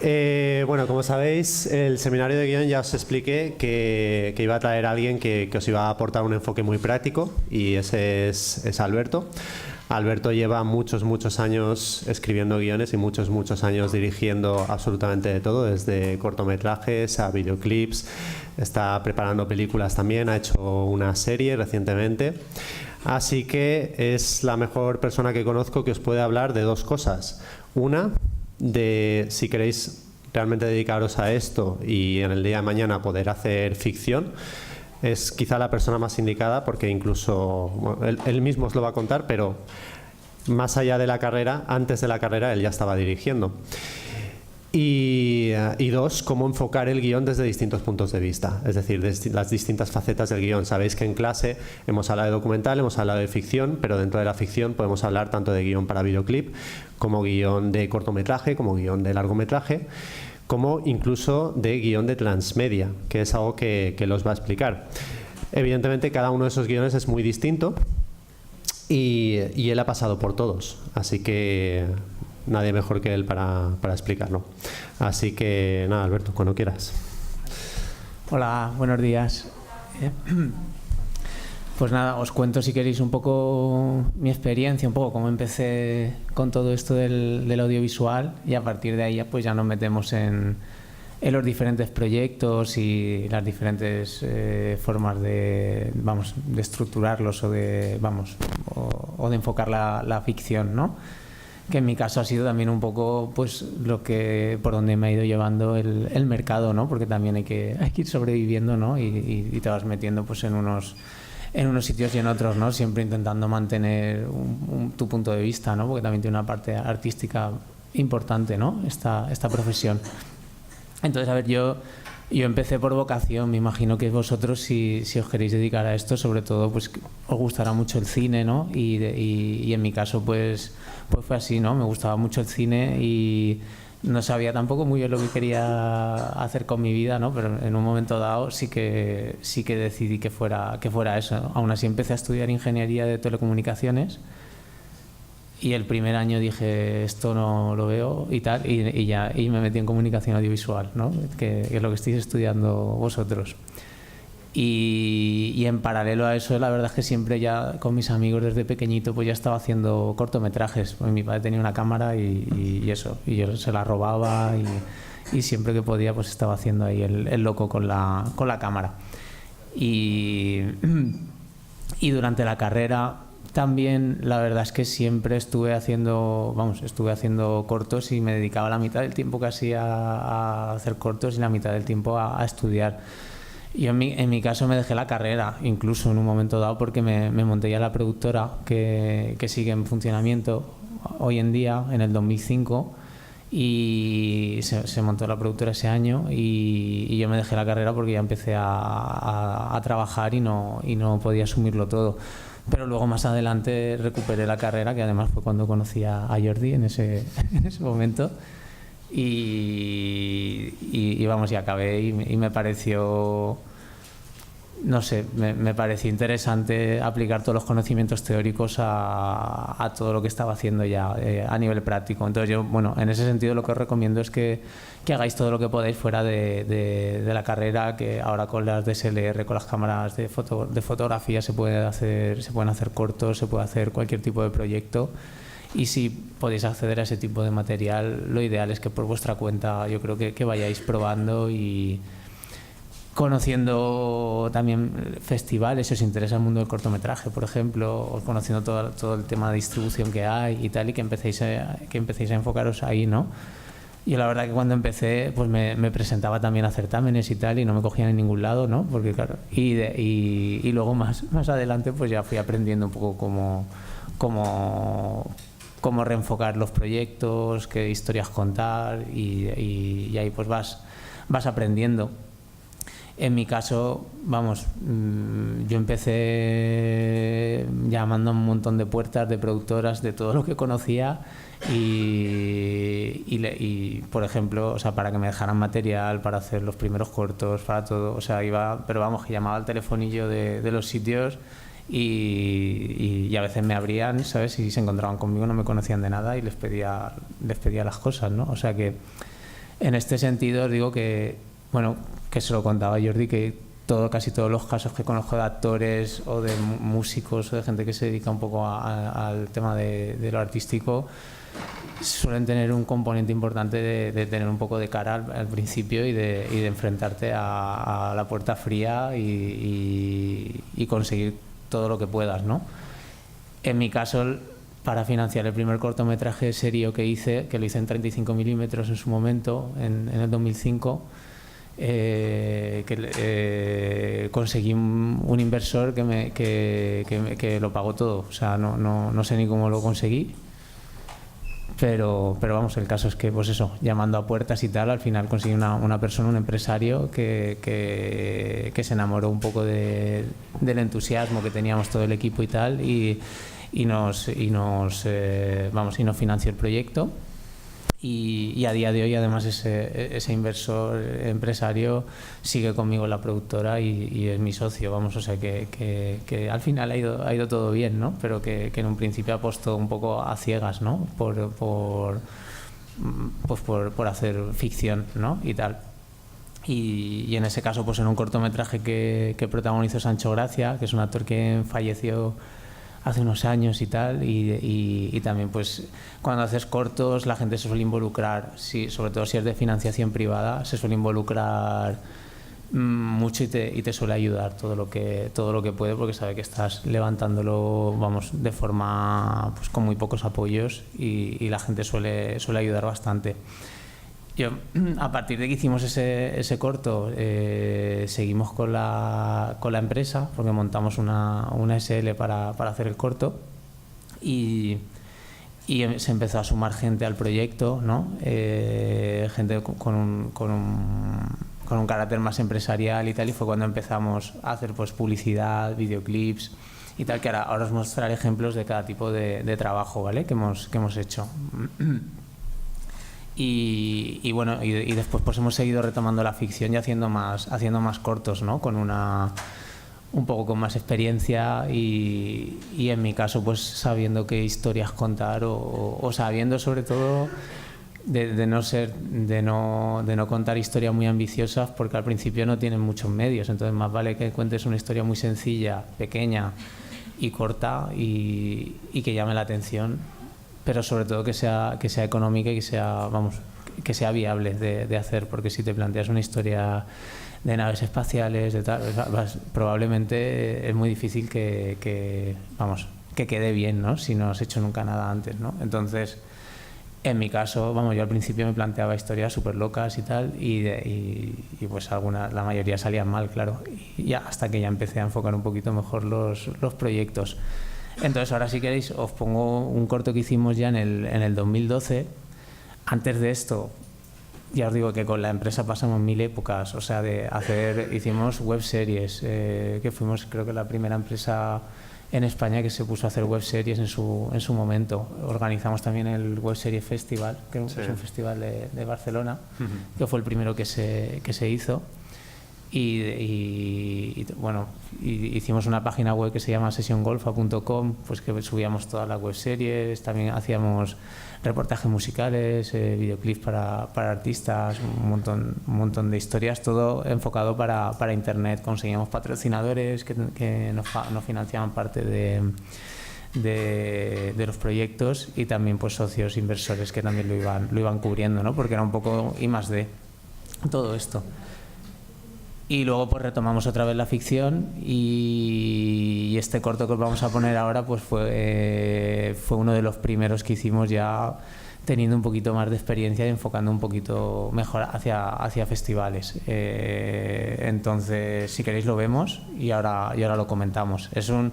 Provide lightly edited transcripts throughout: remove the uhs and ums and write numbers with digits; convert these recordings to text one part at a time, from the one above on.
Bueno, como sabéis, el seminario de guión ya os expliqué que iba a traer a alguien que os iba a aportar un enfoque muy práctico, y ese es Alberto. Alberto lleva muchos años escribiendo guiones y muchos años dirigiendo absolutamente de todo, desde cortometrajes a videoclips. Está preparando películas también, ha hecho una serie recientemente. Así que es la mejor persona que conozco que os puede hablar de dos cosas. Una, de si queréis realmente dedicaros a esto y en el día de mañana poder hacer ficción. Es quizá la persona más indicada porque incluso, bueno, él mismo os lo va a contar, pero más allá de la carrera, antes de la carrera él ya estaba dirigiendo. Y dos, cómo enfocar el guión desde distintos puntos de vista, es decir, las distintas facetas del guión. Sabéis que en clase hemos hablado de documental, hemos hablado de ficción, pero dentro de la ficción podemos hablar tanto de guión para videoclip, como guión de cortometraje, como guión de largometraje, como incluso de guión de transmedia, que es algo que los va a explicar. Evidentemente cada uno de esos guiones es muy distinto y él ha pasado por todos, así que nadie mejor que él para explicarlo. Así que nada, Alberto, cuando quieras. Hola, buenos días. Pues nada, os cuento si queréis un poco mi experiencia, un poco cómo empecé con todo esto del audiovisual, y a partir de ahí pues ya nos metemos en los diferentes proyectos y las diferentes formas de estructurarlos o de enfocar la ficción, ¿no? Que en mi caso ha sido también un poco pues por donde me ha ido llevando el mercado, ¿no? Porque también hay que ir sobreviviendo, ¿no? Y te vas metiendo pues en unos sitios y en otros, ¿no? Siempre intentando mantener tu punto de vista, ¿no? Porque también tiene una parte artística importante, ¿no? Esta profesión. Entonces, a ver, yo empecé por vocación. Me imagino que vosotros, si os queréis dedicar a esto, sobre todo, pues os gustará mucho el cine, ¿no? Y en mi caso, pues fue así, ¿no? Me gustaba mucho el cine y no sabía tampoco muy bien lo que quería hacer con mi vida, ¿no? Pero en un momento dado sí que decidí que fuera eso. Aún así empecé a estudiar ingeniería de telecomunicaciones. Y el primer año dije, esto no lo veo y tal, y me metí en comunicación audiovisual, ¿no? Que es lo que estáis estudiando vosotros. Y en paralelo a eso, la verdad es que siempre ya con mis amigos desde pequeñito pues ya estaba haciendo cortometrajes. Pues mi padre tenía una cámara y eso, y yo se la robaba y siempre que podía pues estaba haciendo ahí el loco con la cámara. Y durante la carrera también la verdad es que siempre estuve haciendo cortos y me dedicaba la mitad del tiempo casi a hacer cortos y la mitad del tiempo a estudiar. Yo en mi caso me dejé la carrera, incluso en un momento dado, porque me monté ya la productora que sigue en funcionamiento hoy en día, en el 2005, y se montó la productora ese año y yo me dejé la carrera porque ya empecé a trabajar y no podía asumirlo todo. Pero luego más adelante recuperé la carrera, que además fue cuando conocí a Jordi en ese momento. Y vamos, y acabé y me pareció, no sé, me pareció interesante aplicar todos los conocimientos teóricos a todo lo que estaba haciendo ya a nivel práctico. Entonces yo, bueno, en ese sentido lo que os recomiendo es que hagáis todo lo que podáis fuera de la carrera, que ahora con las DSLR, con las cámaras de fotografía se pueden hacer cortos, se puede hacer cualquier tipo de proyecto. Y si podéis acceder a ese tipo de material, lo ideal es que por vuestra cuenta yo creo que vayáis probando y conociendo también festivales, si os interesa el mundo del cortometraje, por ejemplo, o conociendo todo el tema de distribución que hay y tal, y que empecéis a enfocaros ahí, ¿no? Yo la verdad que cuando empecé pues me presentaba también a certámenes y tal y no me cogían en ningún lado, ¿no? Porque claro, y luego más adelante pues ya fui aprendiendo un poco cómo reenfocar los proyectos, qué historias contar y ahí pues vas aprendiendo. En mi caso, vamos, yo empecé llamando a un montón de puertas de productoras de todo lo que conocía y por ejemplo, o sea, para que me dejaran material, para hacer los primeros cortos, para todo, o sea, pero vamos, que llamaba al telefonillo de los sitios y a veces me abrían, ¿sabes? Y se encontraban conmigo, no me conocían de nada y les pedía las cosas, ¿no? O sea que En este sentido os digo que, bueno, que se lo contaba Jordi, que casi todos los casos que conozco de actores o de músicos o de gente que se dedica un poco al tema de lo artístico suelen tener un componente importante de tener un poco de cara al principio y de enfrentarte a la puerta fría y conseguir todo lo que puedas, ¿no? En mi caso, para financiar el primer cortometraje serio que hice, que lo hice en 35 milímetros en su momento, en el 2005, conseguí un inversor que lo pagó todo. O sea, no sé ni cómo lo conseguí, pero vamos, el caso es que, pues eso, llamando a puertas y tal, al final conseguí una persona, un empresario que se enamoró un poco del entusiasmo que teníamos todo el equipo y tal, y nos financió el proyecto. Y a día de hoy, además, ese inversor empresario sigue conmigo en la productora y es mi socio, vamos, o sea que al final ha ido todo bien, ¿no? Pero que en un principio apostó un poco a ciegas, ¿no? Por hacer ficción, ¿no? Y tal. Y en ese caso, pues en un cortometraje que protagonizó Sancho Gracia, que es un actor que falleció hace unos años y tal, y también pues cuando haces cortos la gente se suele involucrar, sobre todo si es de financiación privada, se suele involucrar mucho y te suele ayudar todo lo que puede, porque sabe que estás levantándolo, vamos, de forma pues con muy pocos apoyos, y la gente suele ayudar bastante. Yo, a partir de que hicimos ese corto, seguimos con la empresa, porque montamos una SL para hacer el corto, y se empezó a sumar gente al proyecto, ¿no? Gente con un carácter más empresarial y tal, y fue cuando empezamos a hacer pues publicidad, videoclips y tal, que ahora os mostraré ejemplos de cada tipo de trabajo, ¿vale? que hemos hecho. Y bueno, y después pues hemos seguido retomando la ficción y haciendo más cortos, ¿no? Con un poco con más experiencia y en mi caso pues sabiendo qué historias contar o sabiendo sobre todo de no contar historias muy ambiciosas, porque al principio no tienen muchos medios, entonces más vale que cuentes una historia muy sencilla, pequeña y corta y que llame la atención, pero sobre todo que sea económica y que sea viable de hacer, porque si te planteas una historia de naves espaciales, de tal, probablemente es muy difícil que quede bien, ¿no? Si no has hecho nunca nada antes, ¿no? Entonces, en mi caso, yo al principio me planteaba historias súper locas y tal, y pues la mayoría salían mal, claro, y ya hasta que ya empecé a enfocar un poquito mejor los proyectos. Entonces, ahora si queréis os pongo un corto que hicimos ya en el 2012. Antes de esto, ya os digo que con la empresa pasamos 1000 épocas, o sea, hicimos web series, que fuimos creo que la primera empresa en España que se puso a hacer web series en su momento. Organizamos también el Web Series Festival, que es un festival de Barcelona, que fue el primero que se hizo. Y bueno, hicimos una página web que se llama sesiongolfa.com, pues que subíamos todas las web series, también hacíamos reportajes musicales, videoclips para artistas, un montón de historias, todo enfocado para internet. Conseguíamos patrocinadores que nos financiaban parte de los proyectos, y también pues socios inversores que también lo iban cubriendo, ¿no? Porque era un poco I+D todo esto. Y luego pues retomamos otra vez la ficción, y este corto que os vamos a poner ahora pues fue uno de los primeros que hicimos ya teniendo un poquito más de experiencia y enfocando un poquito mejor hacia festivales. Entonces, si queréis lo vemos y ahora lo comentamos. Es un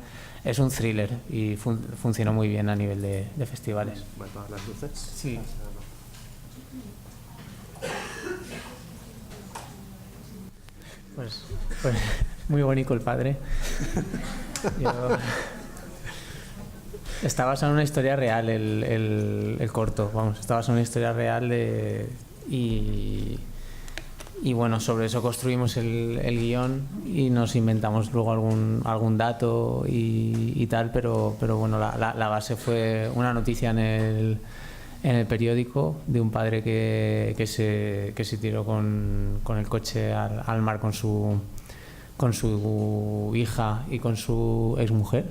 thriller y funcionó muy bien a nivel de festivales. ¿Voy a apagar las luces? Sí. Pues muy bonito el padre. Está basado en una historia real el corto, está basado en una historia real y bueno, sobre eso construimos el guión y nos inventamos luego algún dato y tal, pero bueno, la base fue una noticia en en el periódico de un padre que se tiró con el coche al mar con su hija y con su exmujer,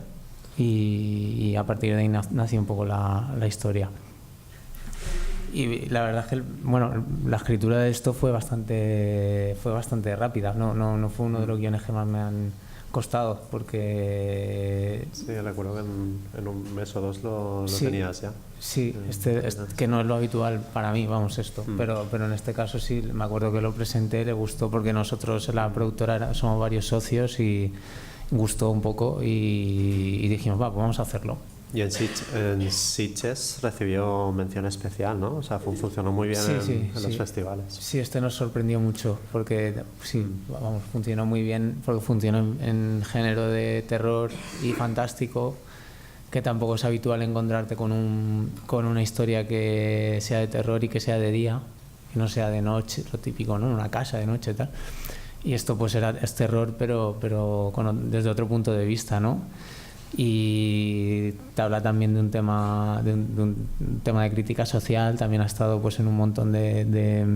y a partir de ahí nació un poco la historia. Y la verdad es que la escritura de esto fue bastante rápida, no fue uno de los guiones que más me han costado, porque sí, recuerdo que en un mes o dos lo tenías ya. Sí, que no es lo habitual para mí, esto, pero en este caso sí, me acuerdo que lo presenté, le gustó, porque nosotros en la productora somos varios socios y gustó un poco y dijimos, pues vamos a hacerlo. Y en Sitges recibió mención especial, ¿no? O sea, funcionó muy bien en los festivales. Sí, nos sorprendió mucho, porque funcionó muy bien, porque funcionó en género de terror y fantástico, que tampoco es habitual encontrarte con una historia que sea de terror y que sea de día, que no sea de noche, lo típico, ¿no? Una casa de noche y tal. Y esto pues es terror, pero desde otro punto de vista, ¿no? Y te habla también de un tema de crítica social. También ha estado pues en un montón de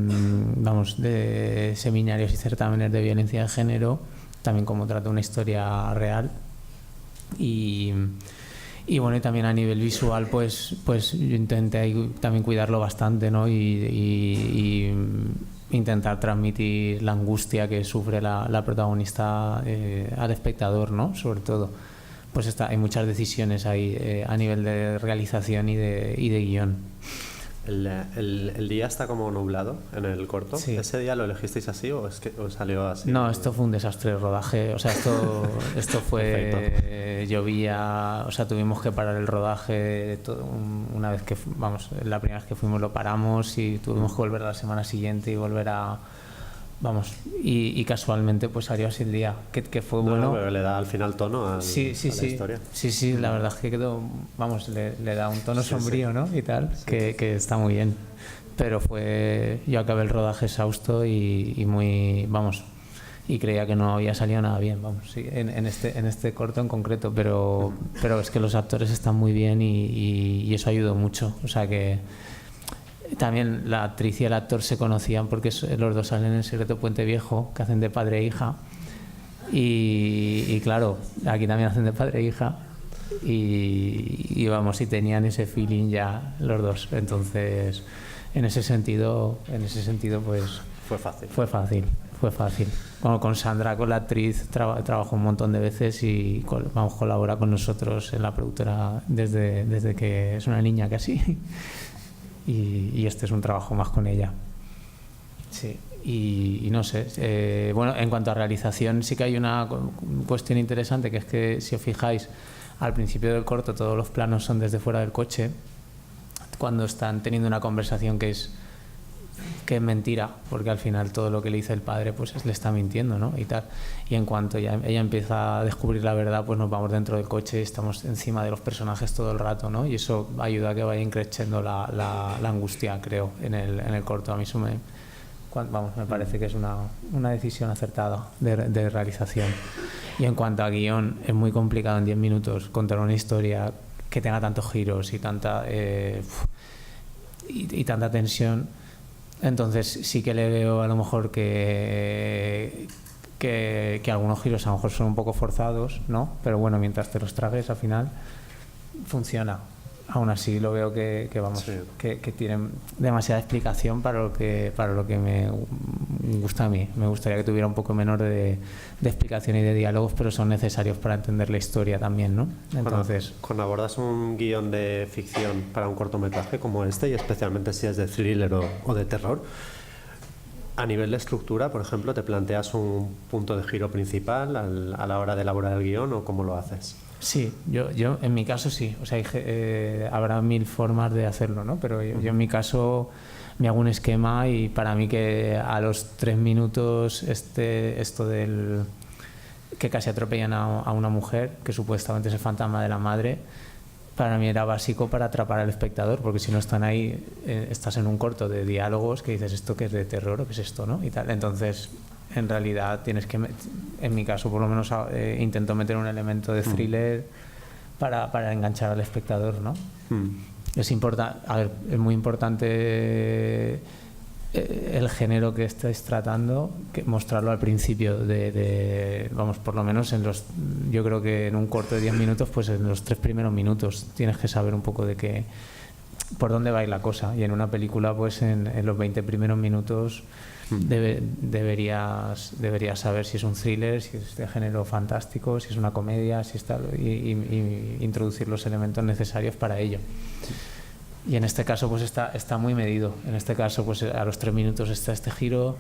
seminarios y certámenes de violencia de género, también como trata una historia real. Y bueno, y también a nivel visual pues yo intenté ahí también cuidarlo bastante, ¿no? Y intentar transmitir la angustia que sufre la protagonista al espectador, ¿no? Sobre todo pues hay muchas decisiones ahí a nivel de realización y de guión. El día está como nublado en el corto. Sí. ¿Ese día lo elegisteis así o es que os salió así? No, esto fue un desastre de rodaje. O sea, esto fue... llovía, o sea, tuvimos que parar el rodaje una vez que... la primera vez que fuimos lo paramos y tuvimos que volver a la semana siguiente y volver a... y casualmente pues salió así el día, que fue bueno. Pero le da al final tono a la historia. Sí, la verdad es que quedó, le da un tono sombrío, ¿no? Y tal, que está muy bien. Pero yo acabé el rodaje exhausto y muy, y creía que no había salido nada bien, en este corto en concreto, pero es que los actores están muy bien y eso ayudó mucho, o sea que también la actriz y el actor se conocían porque los dos salen en El secreto de Puente Viejo, que hacen de padre e hija, y claro, aquí también hacen de padre e hija, y tenían ese feeling ya los dos. Entonces en ese sentido pues fue fácil. Con Sandra, con la actriz, trabajó un montón de veces y colabora con nosotros en la productora desde que es una niña casi. Y este es un trabajo más con ella. Sí. Y no sé, en cuanto a realización sí que hay una cuestión interesante, que es que si os fijáis al principio del corto todos los planos son desde fuera del coche, cuando están teniendo una conversación que es mentira, porque al final todo lo que le dice el padre pues le está mintiendo, ¿no? Y tal. Y en cuanto ella empieza a descubrir la verdad, pues nos vamos dentro del coche y estamos encima de los personajes todo el rato, ¿no? Y eso ayuda a que vaya increciendo la angustia, creo, en el corto. A mí eso me parece que es una decisión acertada de realización. Y en cuanto a guión, es muy complicado en 10 minutos contar una historia que tenga tantos giros y tanta tensión. Entonces sí que le veo a lo mejor que algunos giros a lo mejor son un poco forzados, ¿no? Pero bueno, mientras te los tragues al final funciona. Aún así lo veo que tienen demasiada explicación para lo que me gusta a mí. Me gustaría que tuviera un poco menor de explicación y de diálogos, pero son necesarios para entender la historia también, ¿no? Entonces, cuando abordas un guión de ficción para un cortometraje como este, y especialmente si es de thriller o de terror, a nivel de estructura, por ejemplo, ¿te planteas un punto de giro principal a la hora de elaborar el guión o cómo lo haces? Sí, yo en mi caso sí, o sea, habrá 1000 formas de hacerlo, ¿no? Pero yo en mi caso me hago un esquema, y para mí que a los 3 minutos esto del que casi atropellan a una mujer, que supuestamente es el fantasma de la madre, para mí era básico para atrapar al espectador, porque si no están ahí, estás en un corto de diálogos que dices, ¿esto qué es de terror o qué es esto, no? Y tal. Entonces en realidad tienes que, en mi caso por lo menos, intento meter un elemento de thriller para enganchar al espectador, ¿no? es muy importante el género que estés tratando, mostrarlo al principio vamos, por lo menos yo creo que en un corto de 10 minutos, pues en los 3 primeros minutos tienes que saber un poco por dónde va a ir la cosa, y en una película pues en los 20 primeros minutos deberías saber si es un thriller, si es de género fantástico, si es una comedia, y introducir los elementos necesarios para ello. Y en este caso pues está muy medido. En este caso pues a los 3 minutos está este giro,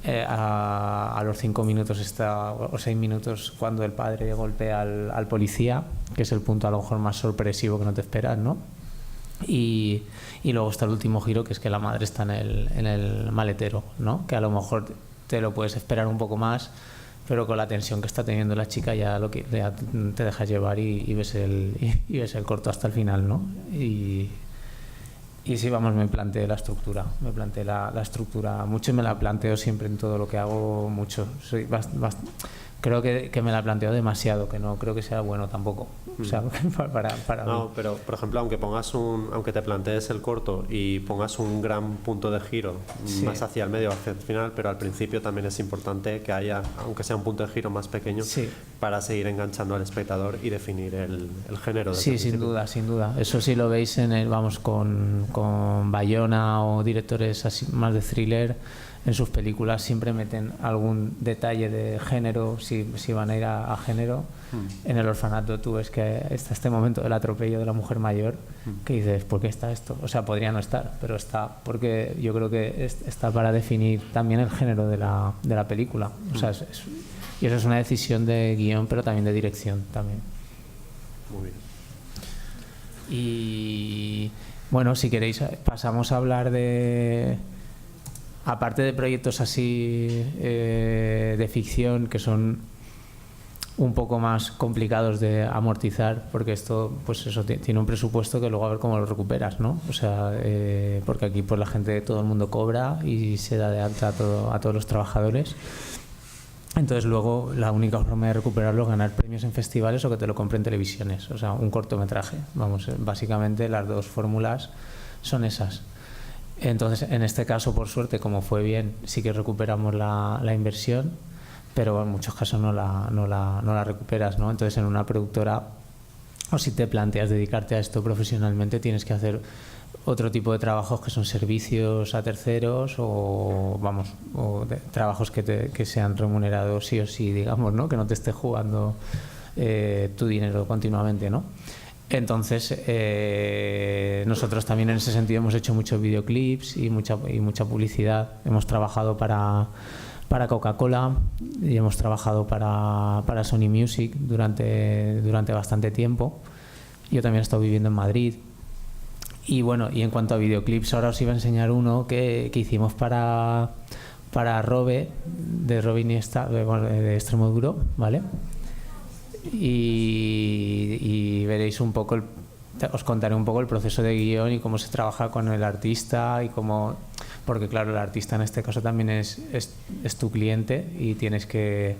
a los 5 minutos o 6 minutos cuando el padre golpea al policía, que es el punto a lo mejor más sorpresivo que no te esperas, ¿no? Y luego está el último giro, que es que la madre está en el maletero, ¿no? Que a lo mejor te lo puedes esperar un poco más, pero con la tensión que está teniendo la chica ya te dejas llevar y ves el corto hasta el final, ¿no? Y sí, vamos, me planteé la estructura, mucho, y me la planteo siempre en todo lo que hago, mucho. Creo que me la planteo demasiado, que no creo que sea bueno tampoco. O sea, para no, mí. pero por ejemplo, aunque te plantees el corto y pongas un gran punto de giro, sí, más hacia el medio o hacia el final, pero al principio también es importante que haya, aunque sea un punto de giro más pequeño, sí, para seguir enganchando al espectador y definir el género. Sí, sin duda. Eso sí lo veis con Bayona o directores así más de thriller. En sus películas siempre meten algún detalle de género, si van a ir a género. En El orfanato tú ves que está este momento del atropello de la mujer mayor, que dices, ¿por qué está esto? O sea, podría no estar, pero está, porque yo creo que está para definir también el género de la película. O sea, y eso es una decisión de guión, pero también de dirección también. Muy bien. Y bueno, si queréis pasamos a hablar aparte de proyectos así de ficción, que son un poco más complicados de amortizar, porque esto pues eso tiene un presupuesto que luego a ver cómo lo recuperas, ¿no? O sea, porque aquí pues la gente, todo el mundo cobra y se da de alta a todos los trabajadores. Entonces luego la única forma de recuperarlo es ganar premios en festivales o que te lo compren televisiones, o sea, un cortometraje. Vamos, básicamente las dos fórmulas son esas. Entonces, en este caso, por suerte, como fue bien, sí que recuperamos la inversión, pero en muchos casos no la recuperas, ¿no? Entonces, en una productora, o si te planteas dedicarte a esto profesionalmente, tienes que hacer otro tipo de trabajos que son servicios a terceros o trabajos que sean remunerados sí o sí, digamos, ¿no? Que no te esté jugando tu dinero continuamente, ¿no? Entonces, nosotros también en ese sentido hemos hecho muchos videoclips y mucha publicidad. Hemos trabajado para Coca-Cola y hemos trabajado para Sony Music durante bastante tiempo. Yo también he estado viviendo en Madrid. Y bueno, y en cuanto a videoclips, ahora os iba a enseñar uno que hicimos para Robe, de Robe Iniesta, de Extremoduro, ¿vale? Y veréis un poco, os contaré un poco el proceso de guión y cómo se trabaja con el artista y cómo, porque claro, el artista en este caso también es tu cliente y tienes que,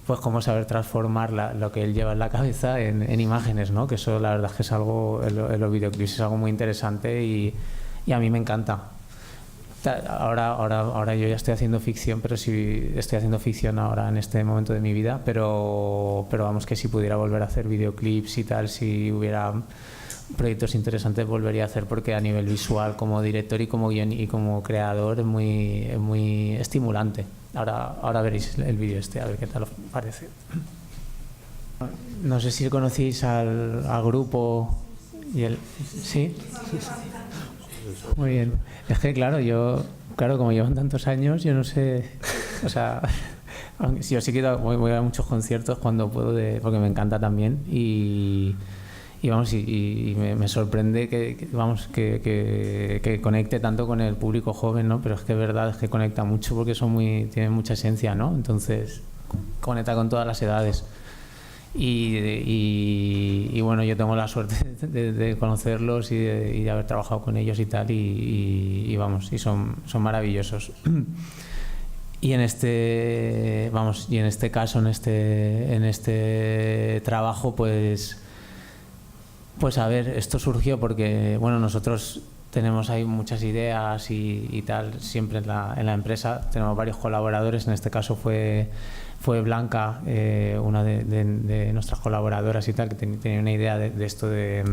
pues, cómo saber transformar lo que él lleva en la cabeza en imágenes, ¿no? Que eso la verdad es que es algo, en los videoclips es algo muy interesante y a mí me encanta. Ahora yo ya estoy haciendo ficción, pero sí estoy haciendo ficción ahora en este momento de mi vida, pero vamos, que si pudiera volver a hacer videoclips y tal, si hubiera proyectos interesantes volvería a hacer, porque a nivel visual como director y como guion y como creador es muy estimulante. Ahora veréis el vídeo a ver qué tal os parece. No sé si conocéis al grupo y el... ¿Sí? Muy bien. Es que claro, como llevan tantos años, yo no sé, o sea, yo sí que voy a muchos conciertos cuando puedo, porque me encanta también y vamos, y me sorprende que conecte tanto con el público joven, ¿no? Pero es que es verdad, es que conecta mucho porque tienen mucha esencia, ¿no? Entonces conecta con todas las edades. Y bueno, yo tengo la suerte de conocerlos y de haber trabajado con ellos y tal, y vamos, y son maravillosos. Y en este caso, en este trabajo, pues Pues a ver, esto surgió porque, bueno, nosotros tenemos ahí muchas ideas y tal, siempre en la empresa. Tenemos varios colaboradores, en este caso fue Blanca, una de nuestras colaboradoras y tal, que tenía una idea de esto de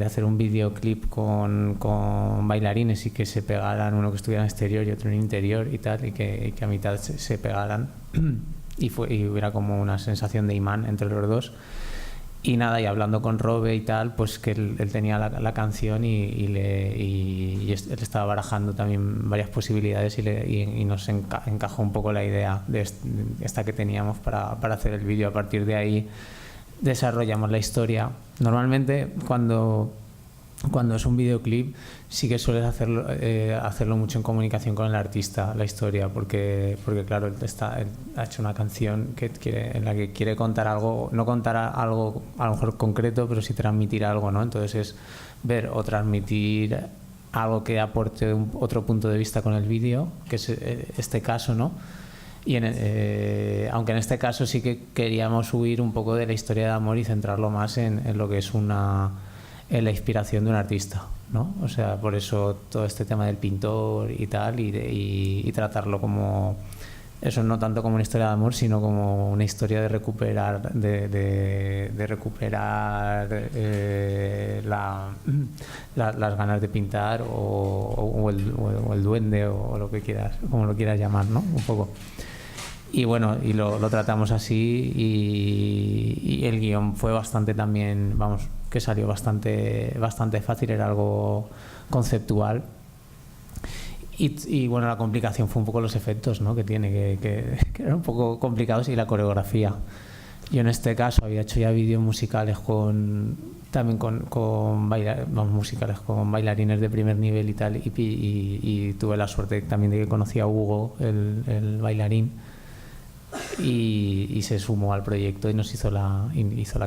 hacer un videoclip con bailarines y que se pegaran, uno que estuviera en exterior y otro en interior y tal, y que a mitad se pegaran y hubiera como una sensación de imán entre los dos. Y nada, y hablando con Robe y tal, pues que él tenía la canción y él estaba barajando también varias posibilidades y nos encajó un poco la idea de esta que teníamos para hacer el vídeo. A partir de ahí desarrollamos la historia. Normalmente cuando es un videoclip sí que sueles hacerlo mucho en comunicación con el artista, la historia, porque claro, él ha hecho una canción en la que quiere contar algo, no contar algo a lo mejor concreto, pero sí transmitir algo, ¿no? Entonces es ver o transmitir algo que aporte otro punto de vista con el vídeo, que es este caso, ¿no? Y aunque en este caso sí que queríamos huir un poco de la historia de amor y centrarlo más en lo que es en la inspiración de un artista, ¿no? O sea, por eso todo este tema del pintor y tal, y tratarlo como eso, no tanto como una historia de amor, sino como una historia de recuperar las ganas de pintar o el duende o lo que quieras, como lo quieras llamar, ¿no? Un poco. Y bueno, y lo tratamos así y el guión fue bastante también, vamos, que salió bastante fácil, era algo conceptual. Y bueno, la complicación fue un poco los efectos, ¿no? Que tiene, que eran un poco complicados, y la coreografía. Yo en este caso había hecho ya vídeos musicales con bailarines de primer nivel y tal, y tuve la suerte también de que conocí a Hugo, el bailarín, y se sumó al proyecto y nos hizo la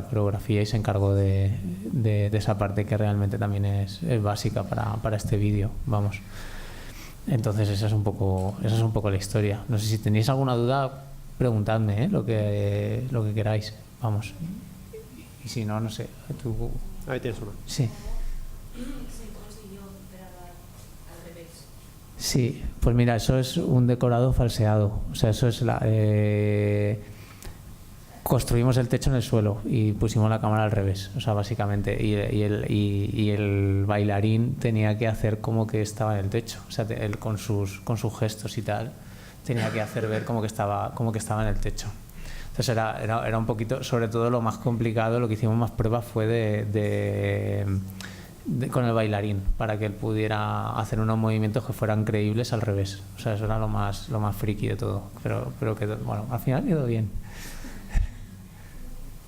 coreografía y se encargó de esa parte que realmente también es básica para este vídeo, vamos. Entonces esa es un poco la historia. No sé si tenéis alguna duda, preguntadme, lo que queráis, vamos. Y si no, no sé, tú... Ahí tienes uno. Sí. Sí, pues mira, eso es un decorado falseado. O sea, eso es construimos el techo en el suelo y pusimos la cámara al revés, o sea, básicamente. Y el bailarín tenía que hacer como que estaba en el techo. O sea, él con sus gestos y tal, tenía que hacer ver como que estaba en el techo. Entonces era un poquito, sobre todo lo más complicado, lo que hicimos más pruebas de con el bailarín, para que él pudiera hacer unos movimientos que fueran creíbles al revés. O sea, eso era lo más friki de todo, pero que, bueno, al final quedó bien.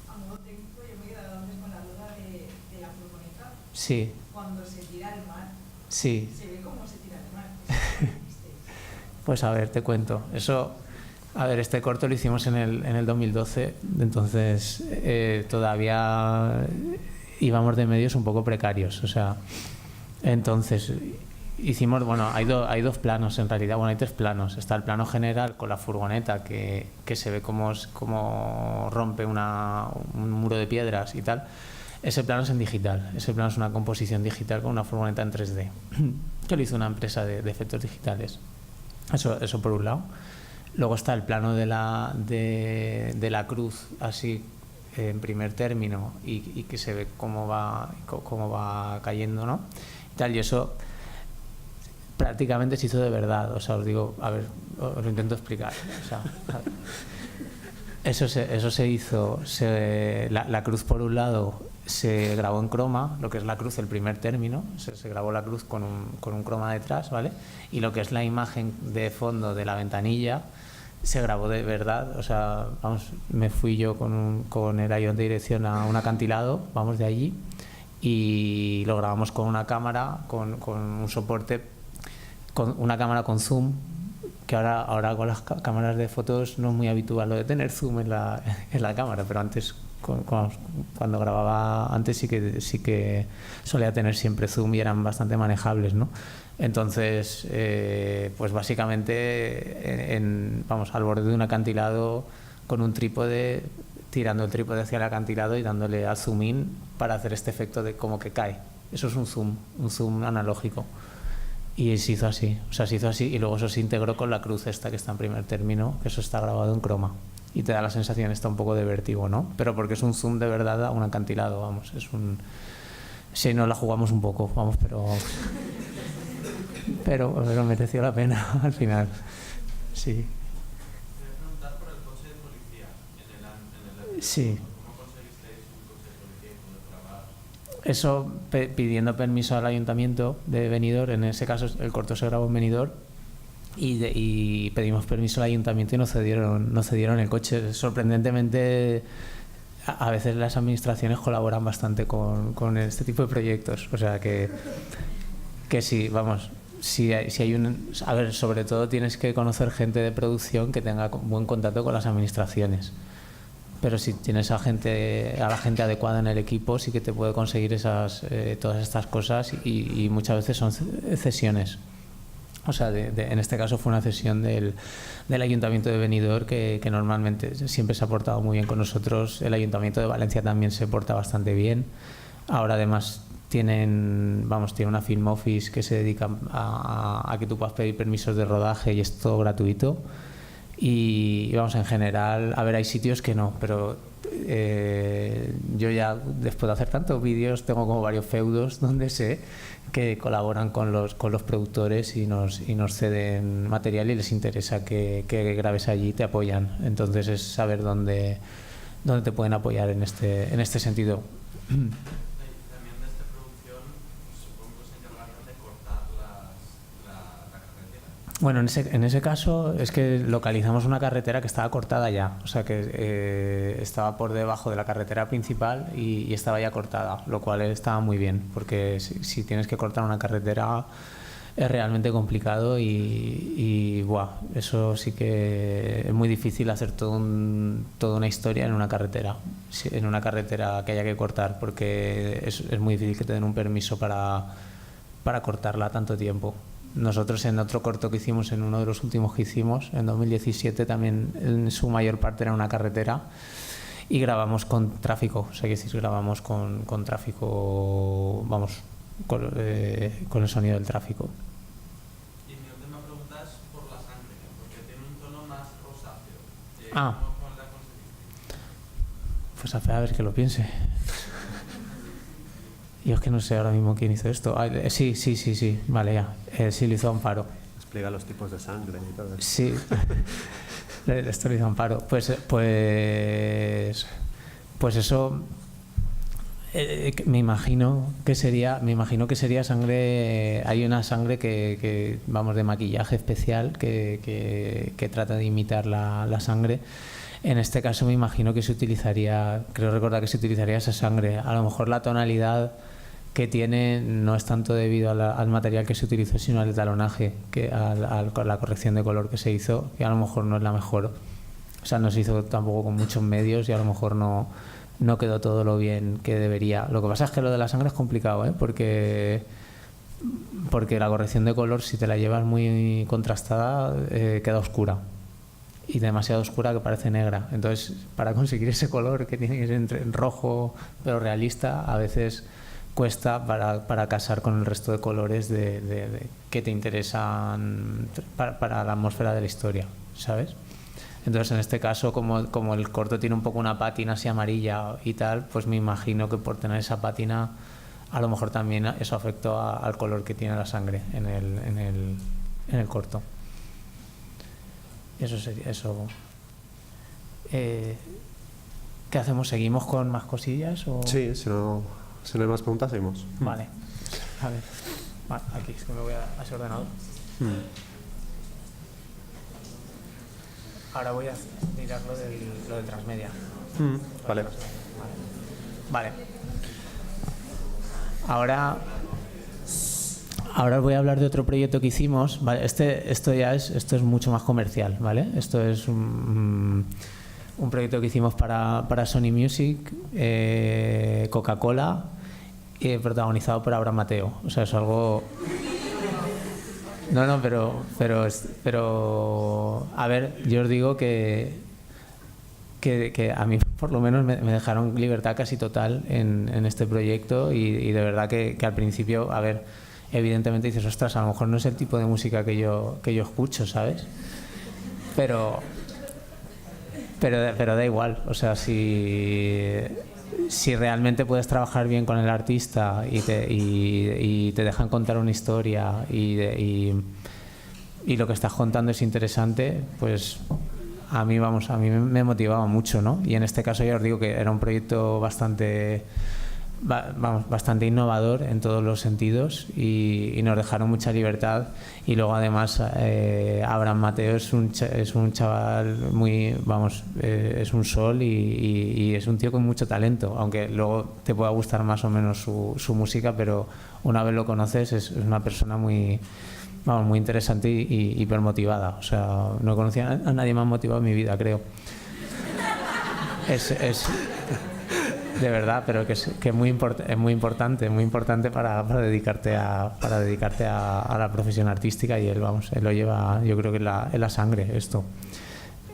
A modo técnico, yo me he quedado antes con la duda de la furgoneta. Sí. Cuando se tira al mar, sí. Se ve cómo se tira al mar. Pues a ver, te cuento. Eso, a ver, este corto lo hicimos en el 2012, entonces todavía íbamos de medios un poco precarios, o sea, entonces hicimos, bueno, hay dos planos en realidad, bueno, hay tres planos. Está el plano general con la furgoneta que se ve cómo rompe un muro de piedras y tal. Ese plano es en digital, ese plano es una composición digital con una furgoneta en 3D que lo hizo una empresa de efectos digitales. Eso por un lado. Luego está el plano de la cruz así en primer término y que se ve cómo va cayendo, ¿no? Y tal, y eso prácticamente se hizo de verdad. O sea, os digo, a ver, os lo intento explicar. O sea, eso se hizo, la cruz por un lado se grabó en croma, lo que es la cruz, el primer término, se grabó la cruz con un croma detrás, ¿vale? Y lo que es la imagen de fondo de la ventanilla se grabó de verdad. O sea, vamos, me fui yo con el ayudante de dirección a un acantilado, vamos, de allí, y lo grabamos con una cámara, con un soporte, con una cámara con zoom, que ahora con las cámaras de fotos no es muy habitual lo de tener zoom en la cámara, pero antes, cuando grababa antes, sí que solía tener siempre zoom y eran bastante manejables, ¿no? Entonces, pues básicamente, vamos, al borde de un acantilado con un trípode, tirando el trípode hacia el acantilado y dándole al zoom in para hacer este efecto de como que cae. Eso es un zoom analógico. Y se hizo así, o sea, se hizo así y luego eso se integró con la cruz esta que está en primer término, que eso está grabado en croma. Y te da la sensación esta un poco de vértigo, ¿no? Pero porque es un zoom de verdad a un acantilado, vamos, es un... Sí, nos la jugamos un poco, vamos, pero mereció la pena al final, sí. Quería preguntar por el coche de policía en el Sí. ¿Cómo conseguisteis un coche de policía y poder grabar? Eso pidiendo permiso al ayuntamiento de Benidorm, en ese caso el corto se grabó en Benidorm y pedimos permiso al ayuntamiento y nos cedieron el coche. Sorprendentemente, a veces las administraciones colaboran bastante con este tipo de proyectos, o sea que sí, vamos. Si hay a ver, sobre todo tienes que conocer gente de producción que tenga buen contacto con las administraciones. Pero si tienes a la gente adecuada en el equipo, sí que te puede conseguir todas estas cosas y muchas veces son cesiones. O sea, en este caso fue una cesión del Ayuntamiento de Benidorm que normalmente siempre se ha portado muy bien con nosotros. El Ayuntamiento de Valencia también se porta bastante bien. Ahora además tienen una film office que se dedica a que tú puedas pedir permisos de rodaje y es todo gratuito. Y vamos, en general, a ver, hay sitios que no, pero yo ya después de hacer tantos vídeos tengo como varios feudos donde sé que colaboran con los productores y nos ceden material y les interesa que grabes allí y te apoyan. Entonces es saber dónde te pueden apoyar en este sentido. También de esta producción, supongo que se encargaron de cortar la carretera. Bueno, en ese caso es que localizamos una carretera que estaba cortada ya, o sea que estaba por debajo de la carretera principal y estaba ya cortada, lo cual estaba muy bien, porque si tienes que cortar una carretera es realmente complicado y eso sí que es muy difícil hacer toda una historia en una carretera que haya que cortar, porque es muy difícil que te den un permiso para cortarla tanto tiempo. Nosotros en otro corto que hicimos, en uno de los últimos que hicimos, en 2017, también en su mayor parte era una carretera y grabamos con tráfico, o sea que sí grabamos con tráfico, vamos, con el sonido del tráfico. Y mi última pregunta es por la sangre, porque tiene un tono más rosáceo. Ah. ¿Cómo la conseguiste? Pues a ver que lo piense. Yo es que no sé ahora mismo quién hizo esto. Sí, vale, ya. Sí, lo hizo Amparo. Explica los tipos de sangre y todo eso. Sí, esto lo hizo Amparo. Pues eso me imagino que sería sangre. Hay una sangre que vamos, de maquillaje especial que trata de imitar la sangre. En este caso me imagino que creo recordar que se utilizaría esa sangre. A lo mejor la tonalidad que tiene no es tanto debido al material que se utilizó, sino al talonaje, a la corrección de color que se hizo, que a lo mejor no es la mejor. O sea, no se hizo tampoco con muchos medios y a lo mejor no quedó todo lo bien que debería. Lo que pasa es que lo de la sangre es complicado, porque la corrección de color, si te la llevas muy contrastada, queda oscura. Y demasiado oscura que parece negra. Entonces, para conseguir ese color que tiene que ser en rojo pero realista, a veces cuesta para casar con el resto de colores que te interesan para la atmósfera de la historia, ¿sabes? Entonces, en este caso, como el corto tiene un poco una pátina así amarilla y tal, pues me imagino que por tener esa pátina, a lo mejor también eso afectó al color que tiene la sangre en el corto. Eso sería eso. ¿Qué hacemos? ¿Seguimos con más cosillas? O? Sí, si no hay más preguntas, seguimos. Vale. A ver. Vale, aquí es que me voy a ese ordenador. Ahora voy a mirar lo del transmedia. Vale. Vale. Ahora os voy a hablar de otro proyecto que hicimos. Vale, esto es mucho más comercial, ¿vale? Esto es un proyecto que hicimos para Sony Music, Coca-Cola, protagonizado por Abraham Mateo. O sea, es algo... No, pero a ver, yo os digo que que a mí por lo menos me dejaron libertad casi total en este proyecto y de verdad que al principio, a ver, evidentemente dices, ostras, a lo mejor no es el tipo de música que yo escucho, ¿sabes? Pero da igual, o sea, si realmente puedes trabajar bien con el artista y te dejan contar una historia y lo que estás contando es interesante, pues a mí me motivaba mucho, ¿no? Y en este caso ya os digo que era un proyecto bastante innovador en todos los sentidos y nos dejaron mucha libertad. Y luego además Abraham Mateo es un chaval muy, es un sol y es un tío con mucho talento, aunque luego te pueda gustar más o menos su música, pero una vez lo conoces es una persona muy interesante y hipermotivada. O sea, no conocía a nadie más motivado en mi vida, creo. Es de verdad, pero que es muy importante para dedicarte a la profesión artística, y él lo lleva, yo creo que en la sangre esto.